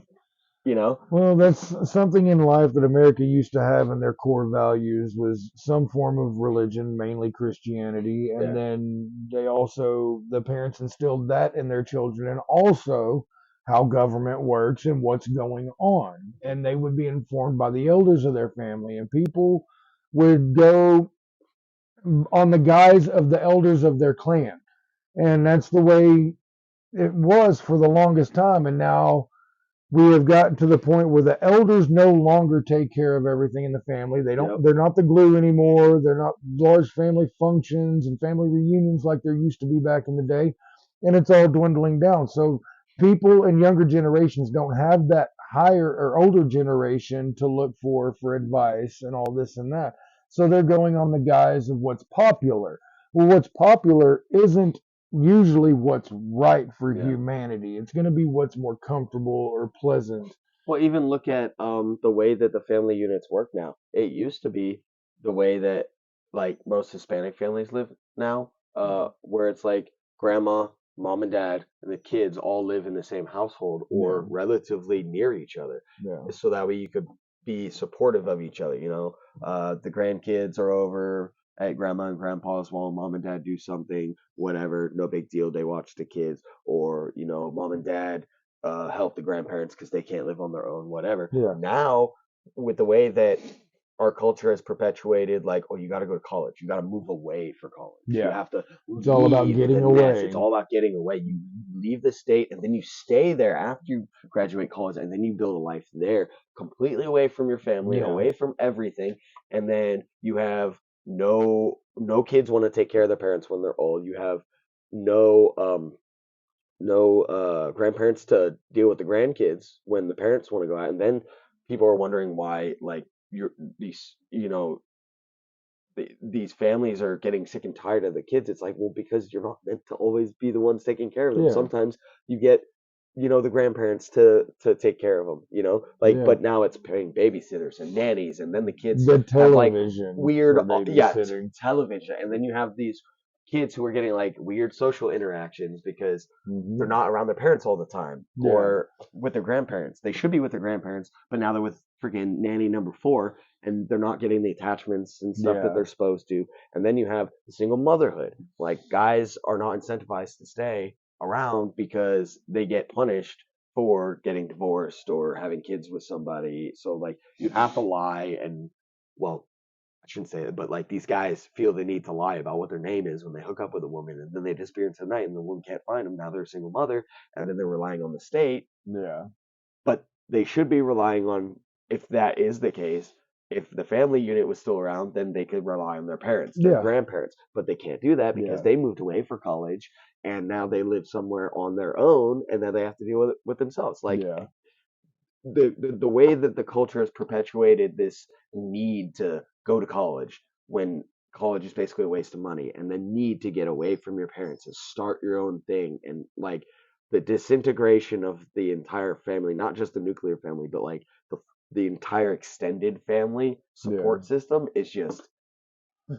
you know, Well, that's something in life that America used to have in their core values was some form of religion, mainly Christianity, and Yeah. then the parents instilled that in their children, and also how government works and what's going on. And they would be informed by the elders of their family, and people would go on the guise of the elders of their clan. And that's the way it was for the longest time. And now we have gotten to the point where the elders no longer take care of everything in the family. Yep. They're not the glue anymore. They're not large family functions and family reunions like there used to be back in the day. And it's all dwindling down. So people in younger generations don't have that higher or older generation to look for advice and all this and that. So they're going on the guise of what's popular. Well, what's popular isn't usually what's right for Yeah. humanity. It's going to be what's more comfortable or pleasant. well, even look at the way that the family units work now. It used to be the way that like most Hispanic families live now, where it's like grandma, mom and dad, and the kids all live in the same household or Yeah. relatively near each other. Yeah. So that way you could be supportive of each other. The grandkids are over at grandma and grandpa's while mom and dad do something, whatever, no big deal. They watch the kids, or mom and dad help the grandparents because they can't live on their own, whatever. Yeah. Now, with the way that our culture has perpetuated, like, oh, you got to go to college, you got to move away for college. You Yeah. have to. It's all about leave getting the nest. away. It's all about getting away. You leave the state, and then you stay there after you graduate college, and then you build a life there, completely away from your family, Yeah. away from everything, and then you have no kids want to take care of their parents when they're old. You have no grandparents to deal with the grandkids when the parents want to go out, and then people are wondering why, like, these families are getting sick and tired of the kids. It's like, well, because you're not meant to always be the ones taking care of them. Yeah. Sometimes you get the grandparents to take care of them, Yeah. but now it's paying babysitters and nannies, and then the kids The have like television. weird for babysitting. television, and then you have these kids who are getting like weird social interactions because Mhm. they're not around their parents all the time, Yeah. or with their grandparents. They should be with their grandparents, but now they're with freaking nanny number 4, and they're not getting the attachments and stuff Yeah. that they're supposed to. And then you have the single motherhood. Like, guys are not incentivized to stay around because they get punished for getting divorced or having kids with somebody. So like, you have to lie, and well, I shouldn't say it, but like, these guys feel the need to lie about what their name is when they hook up with a woman, and then they disappear into the night, and the woman can't find them. Now they're a single mother, and then they're relying on the state. Yeah. But they should be relying on, if that is the case, if the family unit was still around, then they could rely on their parents, their Yeah. grandparents. But they can't do that because Yeah. they moved away for college, and now they live somewhere on their own, and then they have to deal with it with themselves. Like, Yeah. the way that the culture has perpetuated this need to go to college when college is basically a waste of money, and the need to get away from your parents and start your own thing, and like the disintegration of the entire family, not just the nuclear family, but like the entire extended family support system is just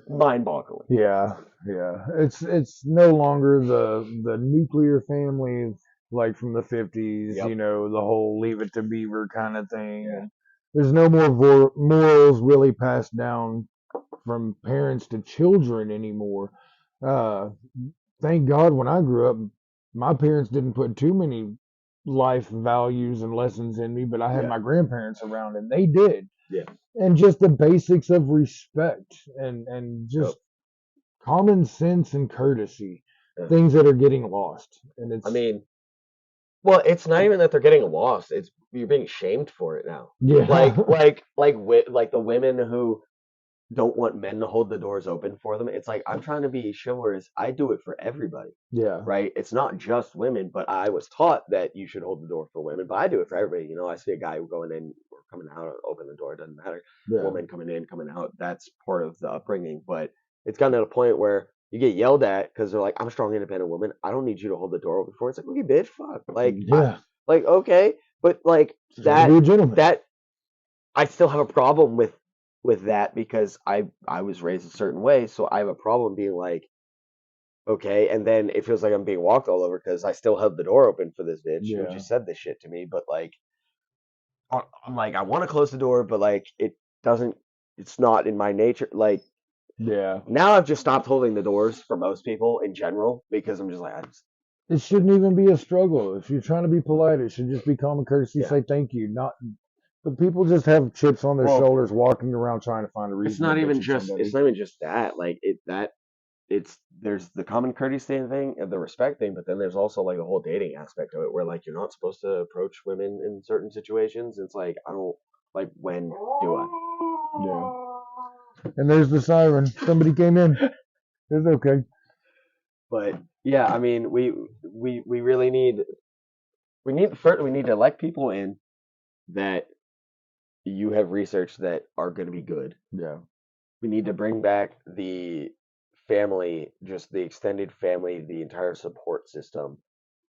mind-boggling. Yeah. Yeah. It's no longer the nuclear family like from the 50s, Yep. the whole leave it to beaver kind of thing. Yeah. There's no more morals really passed down from parents to children anymore. Thank God when I grew up, my parents didn't put too many life values and lessons in me, but I had Yeah. my grandparents around and they did. Yeah. And just the basics of respect and just common sense and courtesy. things that are getting lost, and it's I mean, well, it's not even that they're getting lost. It's you're being shamed for it now. yeah, Like the women who don't want men to hold the doors open for them. It's like I'm trying to be chivalrous. I do it for everybody, yeah, right? It's not just women, but I was taught that you should hold the door for women, but I do it for everybody. You know, I see a guy going in or coming out, open the door, doesn't matter. yeah. Woman coming in, coming out, that's part of the upbringing. But it's gotten to a point where you get yelled at because they're like, I'm a strong, independent woman. I don't need you to hold the door open for. It's like, okay, bitch, fuck. Yeah, Like okay, but like just be a gentleman. that I still have a problem with that because I was raised a certain way, so I have a problem being like, okay, and then it feels like I'm being walked all over because I still held the door open for this bitch who Yeah. just said this shit to me, but like I'm like I want to close the door, but like it doesn't. It's not in my nature. Like Yeah, now, I've just stopped holding the doors for most people in general because I'm just like it shouldn't even be a struggle. If you're trying to be polite, it should just be common courtesy. Yeah. Say thank you, not. But people just have chips on their Well, shoulders, walking around trying to find a reason. it's not to even bitch at just somebody. it's not even just that like it's there's the common courtesy thing and the respect thing, but then there's also like the whole dating aspect of it where like you're not supposed to approach women in certain situations. It's like I don't like when do I? Yeah. And there's the siren. Somebody came in. It's okay. But yeah, I mean we really need we need to elect people in that you have researched that are going to be good. Yeah. We need to bring back the family, just the extended family, the entire support system,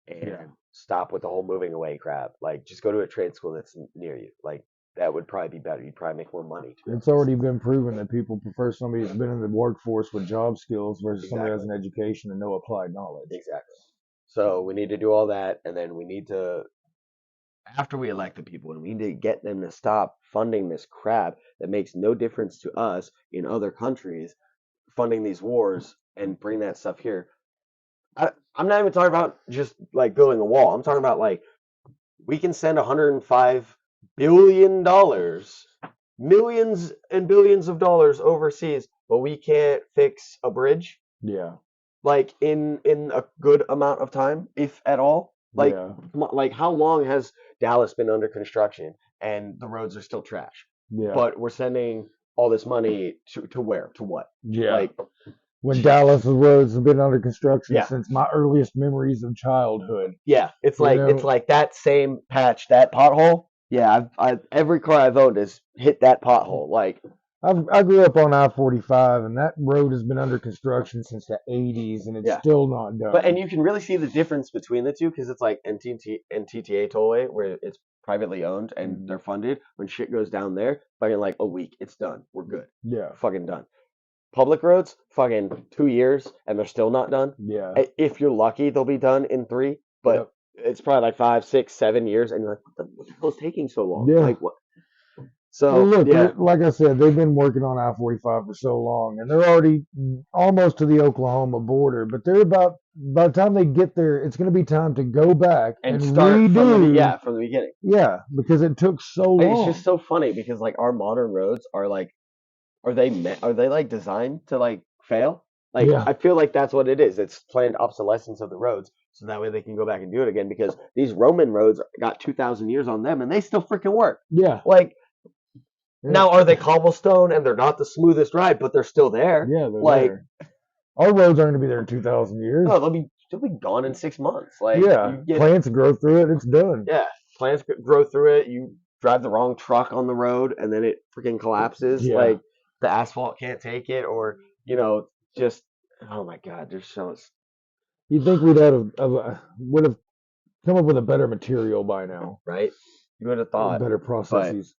and Yeah. stop with the whole moving away crap. Like, just go to a trade school that's near you. Like, that would probably be better. You'd probably make more money. It's already been proven that people prefer somebody who's been in the workforce with job skills versus somebody who has an education and no applied knowledge. Exactly. So we need to do all that, and then we need to, after we elect the people, and we need to get them to stop funding this crap that makes no difference to us in other countries, funding these wars and bring that stuff here. I'm not even talking about just like building a wall. I'm talking about like we can send $105 billion, millions and billions of dollars overseas, but we can't fix a bridge Yeah. like in a good amount of time, if at all. Like, Yeah. like how long has Dallas been under construction and the roads are still trash? Yeah. But we're sending all this money to where? To what? Yeah. Like, when Dallas roads have been under construction Yeah. since my earliest memories of childhood. yeah, it's You like know? it's like that same patch, that pothole. Yeah, I've every car I've owned has hit that pothole. Like, I grew up on I-45, and that road has been under construction since the 80s, and it's Yeah. still not done. but and you can really see the difference between the two because it's like NTTA tollway where it's privately owned and Mhm. they're funded. When shit goes down there, fucking like a week, it's done. We're good. Yeah. Fucking done. Public roads, fucking 2 years and they're still not done. Yeah. If you're lucky, they'll be done in 3, but Yep. it's probably like 5, 6, 7 years, and you're like, what the hell is taking so long? Yeah. Like what? So Well, look, yeah, like I said, they've been working on I-45 for so long, and they're already almost to the Oklahoma border. But they're by the time they get there, it's going to be time to go back and and start redo. from the beginning. Yeah, because it took so long. It's just so funny because like our modern roads are like, are they like designed to like fail? Like Yeah. I feel like that's what it is. It's planned obsolescence of the roads, so that way they can go back and do it again. Because these Roman roads got 2,000 years on them, and they still freaking work. Yeah. Like Yeah. now, are they cobblestone and they're not the smoothest ride, but they're still there? Yeah, they're like there. Our roads aren't going to be there in 2,000 years. no, they'll be gone in 6 months. Like Yeah, you get, plants grow through it. It's done. yeah, plants grow through it. You drive the wrong truck on the road, and then it freaking collapses. Yeah. Like the asphalt can't take it, or just oh my god, there's so much. You'd think we'd would have come up with a better material by now, Right? You would have thought, better processes.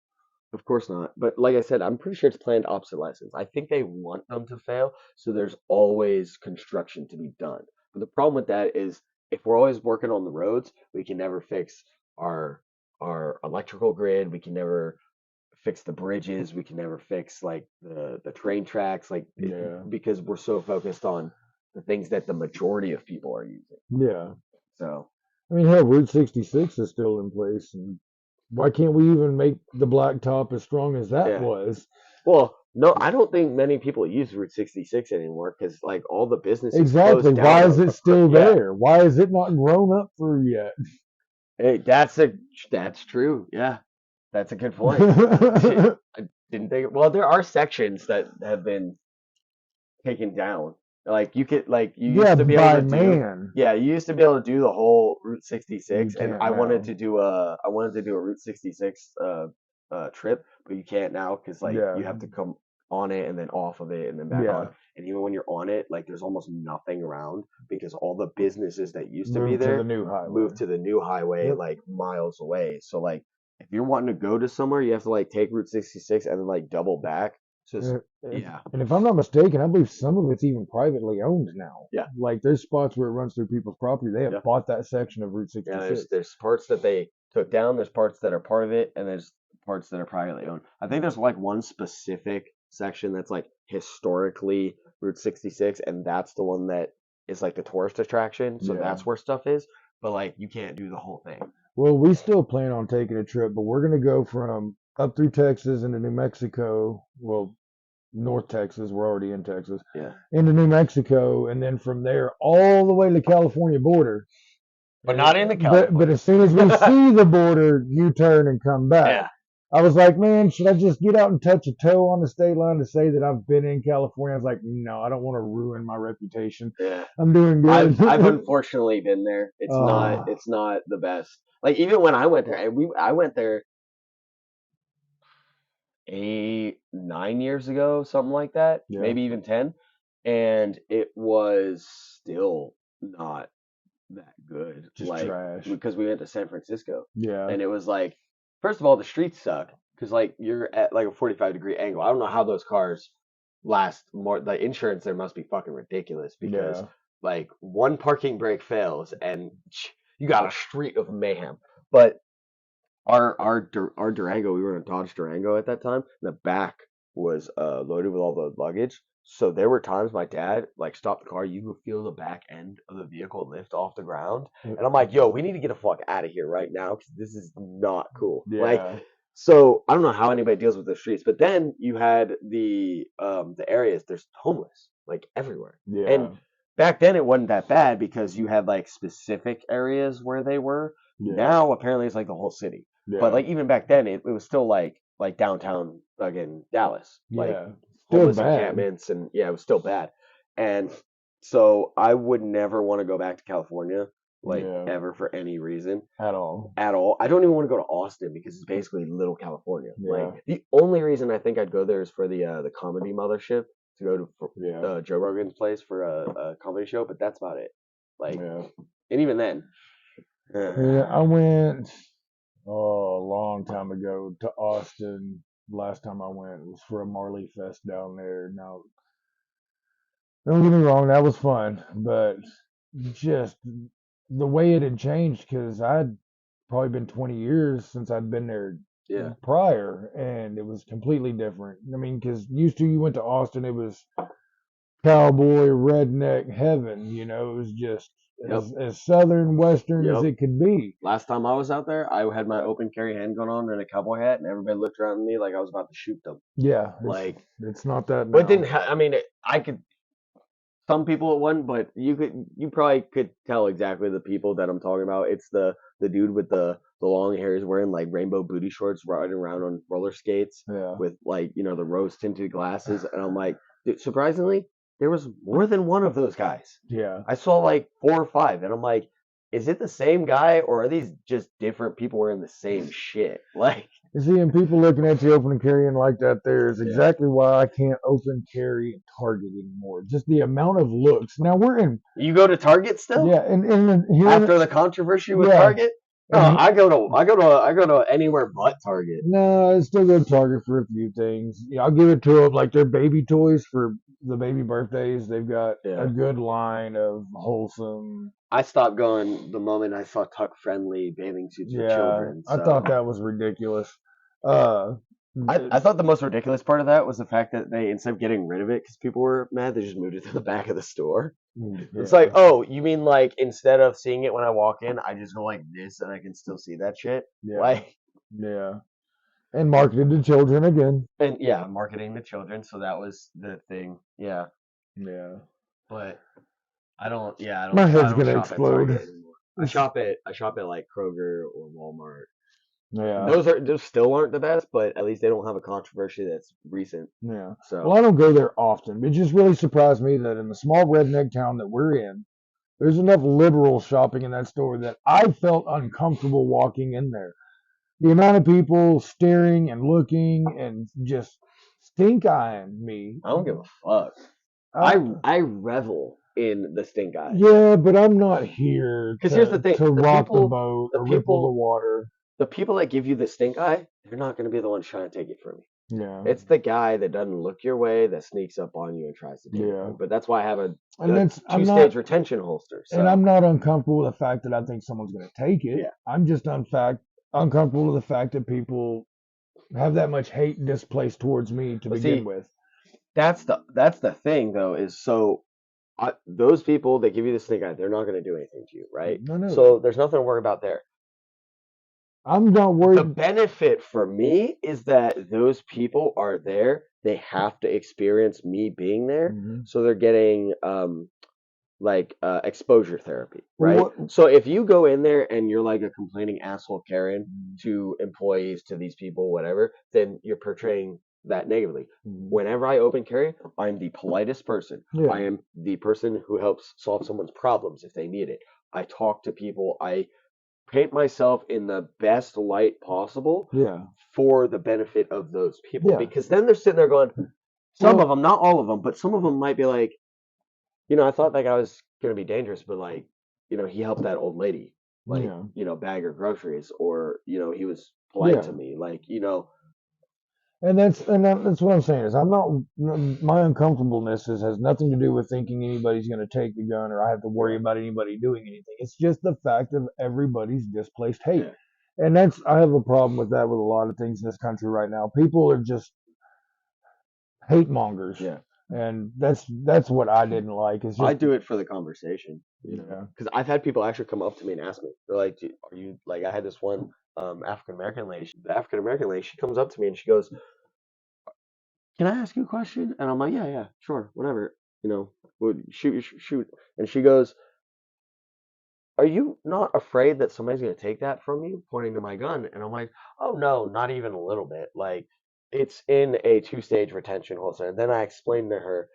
of course not. But like I said, I'm pretty sure it's planned obsolescence. I think they want them to fail, so there's always construction to be done. But the problem with that is if we're always working on the roads, we can never fix our electrical grid. We can never fix the bridges. We can never fix like the train tracks, like Yeah. because we're so focused on the things that the majority of people are using. Yeah. So I mean, hell, Route 66 is still in place, and why can't we even make the blacktop as strong as that Yeah. was? well, No, I don't think many people use Route 66 anymore because like all the businesses Exactly. closed down. Why is it still Yeah. there? Why is it not grown up through yet? Hey, that's true. Yeah, that's a good point. I didn't think. Well, there are sections that have been taken down. Like you could, like you Yeah, used to be by able to do. man. Yeah, you used to be able to do the whole Route 66, You and can't I wanted now. to do a Route 66 trip, but you can't now because like Yeah. you have to come on it and then off of it and then back Yeah. on. And even when you're on it, like there's almost nothing around because all the businesses that used to be Move to there the new highway. moved to the new highway Yep. like miles away. So like if you're wanting to go to somewhere, you have to like take Route 66 and then like double back. It's just yeah. And if I'm not mistaken, I believe some of it's even privately owned now. Yeah. Like there's spots where it runs through people's property. They have Yeah. bought that section of Route 66. Yeah, there's parts that they took down, there's parts that are part of it, and there's parts that are privately owned. I think there's like one specific section that's like historically Route 66, and that's the one that is like the tourist attraction. So Yeah. that's where stuff is. But like you can't do the whole thing. Well, we still plan on taking a trip, but we're gonna go from up through Texas into New Mexico. Well, North Texas. We're already in Texas. Yeah. Into New Mexico, and then from there all the way to the California border. But not in the California. But as soon as we see the border, you turn and come back. Yeah. I was like, man, should I just get out and touch a toe on the state line to say that I've been in California? I was like, no, I don't want to ruin my reputation. Yeah. I'm doing good. I've unfortunately been there. It's not the best. Like even when I went there, and I went there 9 years ago, something like that, Yeah. maybe even 10, and it was still not that good. Just like trash. because we went to San Francisco, Yeah. and it was like, first of all, the streets suck because like you're at like a 45-degree angle. I don't know how those cars last more. The insurance there must be fucking ridiculous because Yeah. like one parking brake fails and you got a street of mayhem. But our Durango, we were in a Dodge Durango at that time. The back was loaded with all the luggage. So there were times my dad like stopped the car. You could feel the back end of the vehicle lift off the ground, and I'm like, "Yo, we need to get the fuck out of here right now because this is not cool." Yeah. Like, so I don't know how anybody deals with the streets, but then you had the areas. There's homeless like everywhere, Yeah. and back then it wasn't that bad because you had like specific areas where they were. Yeah. Now apparently it's like the whole city. Yeah. But like even back then it was still like downtown again Dallas. Like Yeah. homeless Still bad. encampments and yeah, it was still bad. And so I would never want to go back to California like Yeah. ever for any reason At all. at all. I don't even want to go to Austin because it's basically little California. Yeah. Like the only reason I think I'd go there is for the comedy mothership to go to Yeah. Joe Rogan's place for a comedy show, but that's about it. Like Yeah. and even then Yeah, I went a long time ago to Austin. Last time I went was for a Marley Fest down there. Now, don't get me wrong, that was fun, but just the way it had changed because I'd probably been 20 years since I'd been there yeah. prior, and it was completely different. I mean, because used to you went to Austin, it was cowboy redneck heaven. You know, it was just as southern western as it could be. Last time I was out there, I had my open carry handgun on and a cowboy hat, and everybody looked around at me like I was about to shoot them. Yeah, like it's not that. But it didn't. I mean, I could. Some people it wasn't, but you probably could tell exactly the people that I'm talking about. It's the dude with the long hair is wearing like rainbow booty shorts, riding around on roller skates with like the rose tinted glasses, and I'm like, dude, surprisingly, there was more than one of those guys. Yeah, I saw like 4 or 5, and I'm like, is it the same guy or are these just different people wearing the same shit? Like, you see, and people looking at you open carrying like that there is exactly why I can't open carry at Target anymore. Just the amount of looks. Now we're in. You go to Target still? Yeah, and here after the controversy with Target. No, I go to anywhere but Target. No, I still go to Target for a few things. Yeah, I'll give it to them like their baby toys for the baby birthdays. They've got a good line of wholesome. I stopped going the moment I saw tuck-friendly bathing suits for children. So. I thought that was ridiculous. I thought the most ridiculous part of that was the fact that they, instead of getting rid of it because people were mad, they just moved it to the back of the store. Yeah. It's like, oh, you mean like instead of seeing it when I walk in, I just go like this and I can still see that shit? Yeah. Like, yeah. And marketed to children again. And yeah, marketing to children. So that was the thing. Yeah. Yeah. But I don't. Yeah, My I head's don't gonna shop at Target explode. anymore. I shop at like Kroger or Walmart. Yeah. Those still aren't the best, but at least they don't have a controversy that's recent. Yeah. So Well, I don't go there often. It just really surprised me that in the small redneck town that we're in, there's enough liberals shopping in that store that I felt uncomfortable walking in there. The amount of people staring and looking and just stink eyeing me. I don't give a fuck. I revel in the stink eye. Yeah, but I'm not here Because here's the thing: to rock the boat or ripple the water. The people that give you the stink eye, they're not going to be the ones trying to take it from you. Yeah. It's the guy that doesn't look your way that sneaks up on you and tries to take it from you. But that's why I have a two-stage retention holster. So. And I'm not uncomfortable with the fact that I think someone's going to take it. Yeah. I'm just uncomfortable with the fact that people have that much hate displaced towards me to begin with. That's the thing though, is so those people that give you the stink eye, they're not going to do anything to you, right? No. So there's nothing to worry about there. I'm not worried. The benefit for me is that those people are there. They have to experience me being there. Mm-hmm. So they're getting exposure therapy, right? So if you go in there and you're like a complaining asshole Karen to employees, to these people, whatever, then you're portraying that negatively. Whenever I open carry, I'm the politest person. Yeah. I am the person who helps solve someone's problems if they need it. I talk to people. I paint myself in the best light possible for the benefit of those people. Because then they're sitting there going, some of them, not all of them, but some of them might be like, I thought that guy was going to be dangerous, but like, he helped that old lady, bag her groceries, or, he was polite to me, like, And that's what I'm saying is my uncomfortableness has nothing to do with thinking anybody's going to take the gun or I have to worry about anybody doing anything. It's just the fact of everybody's displaced hate. Yeah. And I have a problem with that with a lot of things in this country right now. People are just hate mongers. Yeah. And that's what I didn't like. It's just, I do it for the conversation, because I've had people actually come up to me and ask me, they're like, are you, like, I had this one African-American lady, she comes up to me and she goes, can I ask you a question? And I'm like, yeah, sure, whatever, shoot. And she goes, are you not afraid that somebody's going to take that from you, pointing to my gun? And I'm like, oh no, not even a little bit. Like, it's in a 2-stage retention holster. And then I explained to her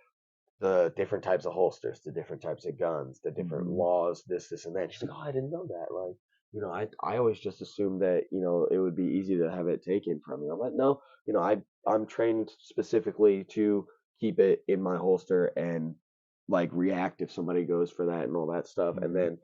the different types of holsters, the different types of guns, the different laws, this, and that. She's like, oh, I didn't know that. Like, I always just assumed that, it would be easy to have it taken from me. I'm like, no, I'm trained specifically to keep it in my holster and like react if somebody goes for that and all that stuff. And then,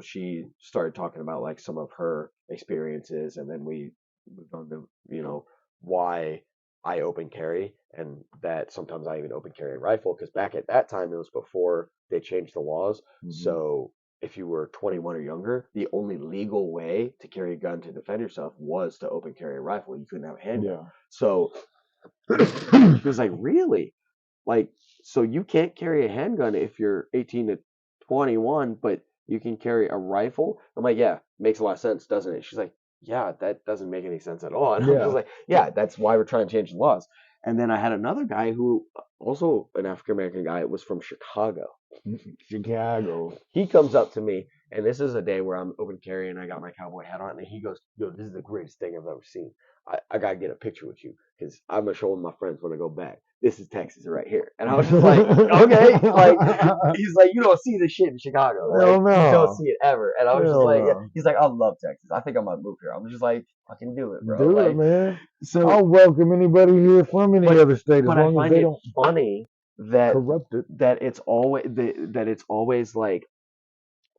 she started talking about like some of her experiences, and then we moved on to, why I open carry, and that sometimes I even open carry a rifle, because back at that time it was before they changed the laws. So if you were 21 or younger, the only legal way to carry a gun to defend yourself was to open carry a rifle. You couldn't have a handgun. Yeah. So it was like, really? Like, so you can't carry a handgun if you're 18 to 21, but you can carry a rifle? I'm like, yeah, makes a lot of sense, doesn't it? She's like, yeah, that doesn't make any sense at all. And I was like, yeah, that's why we're trying to change the laws. And then I had another guy who, also an African-American guy, was from Chicago. He comes up to me, and this is a day where I'm open carry and I got my cowboy hat on, and he goes, yo, this is the greatest thing I've ever seen. I got to get a picture with you, because I'm going to show my friends when I go back. This is Texas right here. And I was just like, okay. Like, he's like, you don't see this shit in Chicago. Like, you don't see it ever. And I was just like, he's like, I love Texas. I think I might move here. I'm just like, fucking do it, bro. Do it, man. So I'll welcome anybody here from any other state, as long as they don't. Funny that corrupt it. That it's always like,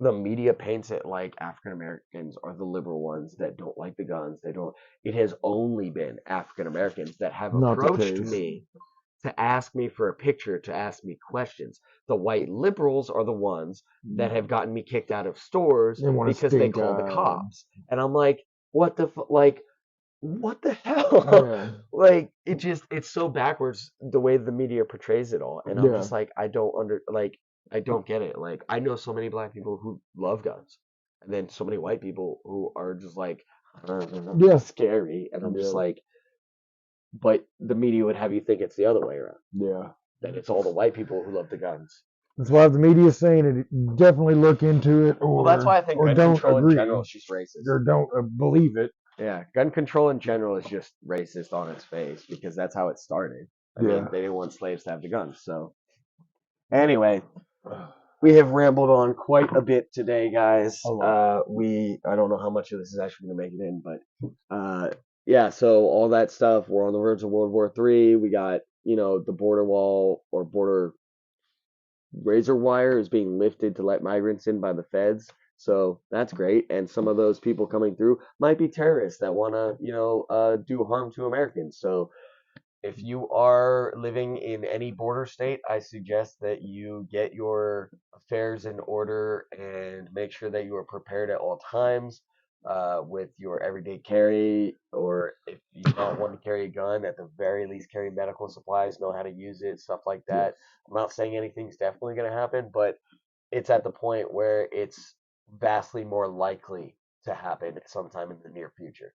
the media paints it like African Americans are the liberal ones that don't like the guns. It has only been African Americans that have approached me to ask me for a picture, to ask me questions. The white liberals are the ones that have gotten me kicked out of stores because they call the cops. And I'm like, what the hell? Like, it's so backwards the way the media portrays it all. And I'm just like, I don't get it. Like, I know so many black people who love guns, and then so many white people who are just like, scary. And I'm just like, but the media would have you think it's the other way around. Yeah. That it's all the white people who love the guns. That's why the media's saying it. Definitely look into it, or Well, that's why I think or gun don't control agree, in general is just racist. or don't believe it. Yeah, gun control in general is just racist on its face because that's how it started. I mean, they didn't want slaves to have the guns. So, anyway, we have rambled on quite a bit today, guys. I don't know how much of this is actually going to make it in, but yeah. So all that stuff. We're on the verge of World War III. We got the border wall or border razor wire is being lifted to let migrants in by the feds. So that's great. And some of those people coming through might be terrorists that want to, do harm to Americans. So if you are living in any border state, I suggest that you get your affairs in order and make sure that you are prepared at all times with your everyday carry, or if you don't want to carry a gun, at the very least carry medical supplies, know how to use it, stuff like that. I'm not saying anything's definitely going to happen, but it's at the point where it's vastly more likely to happen sometime in the near future.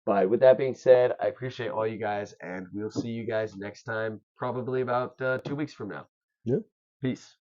But with that being said, I appreciate all you guys, and we'll see you guys next time, probably about 2 weeks from now. Yep. Peace.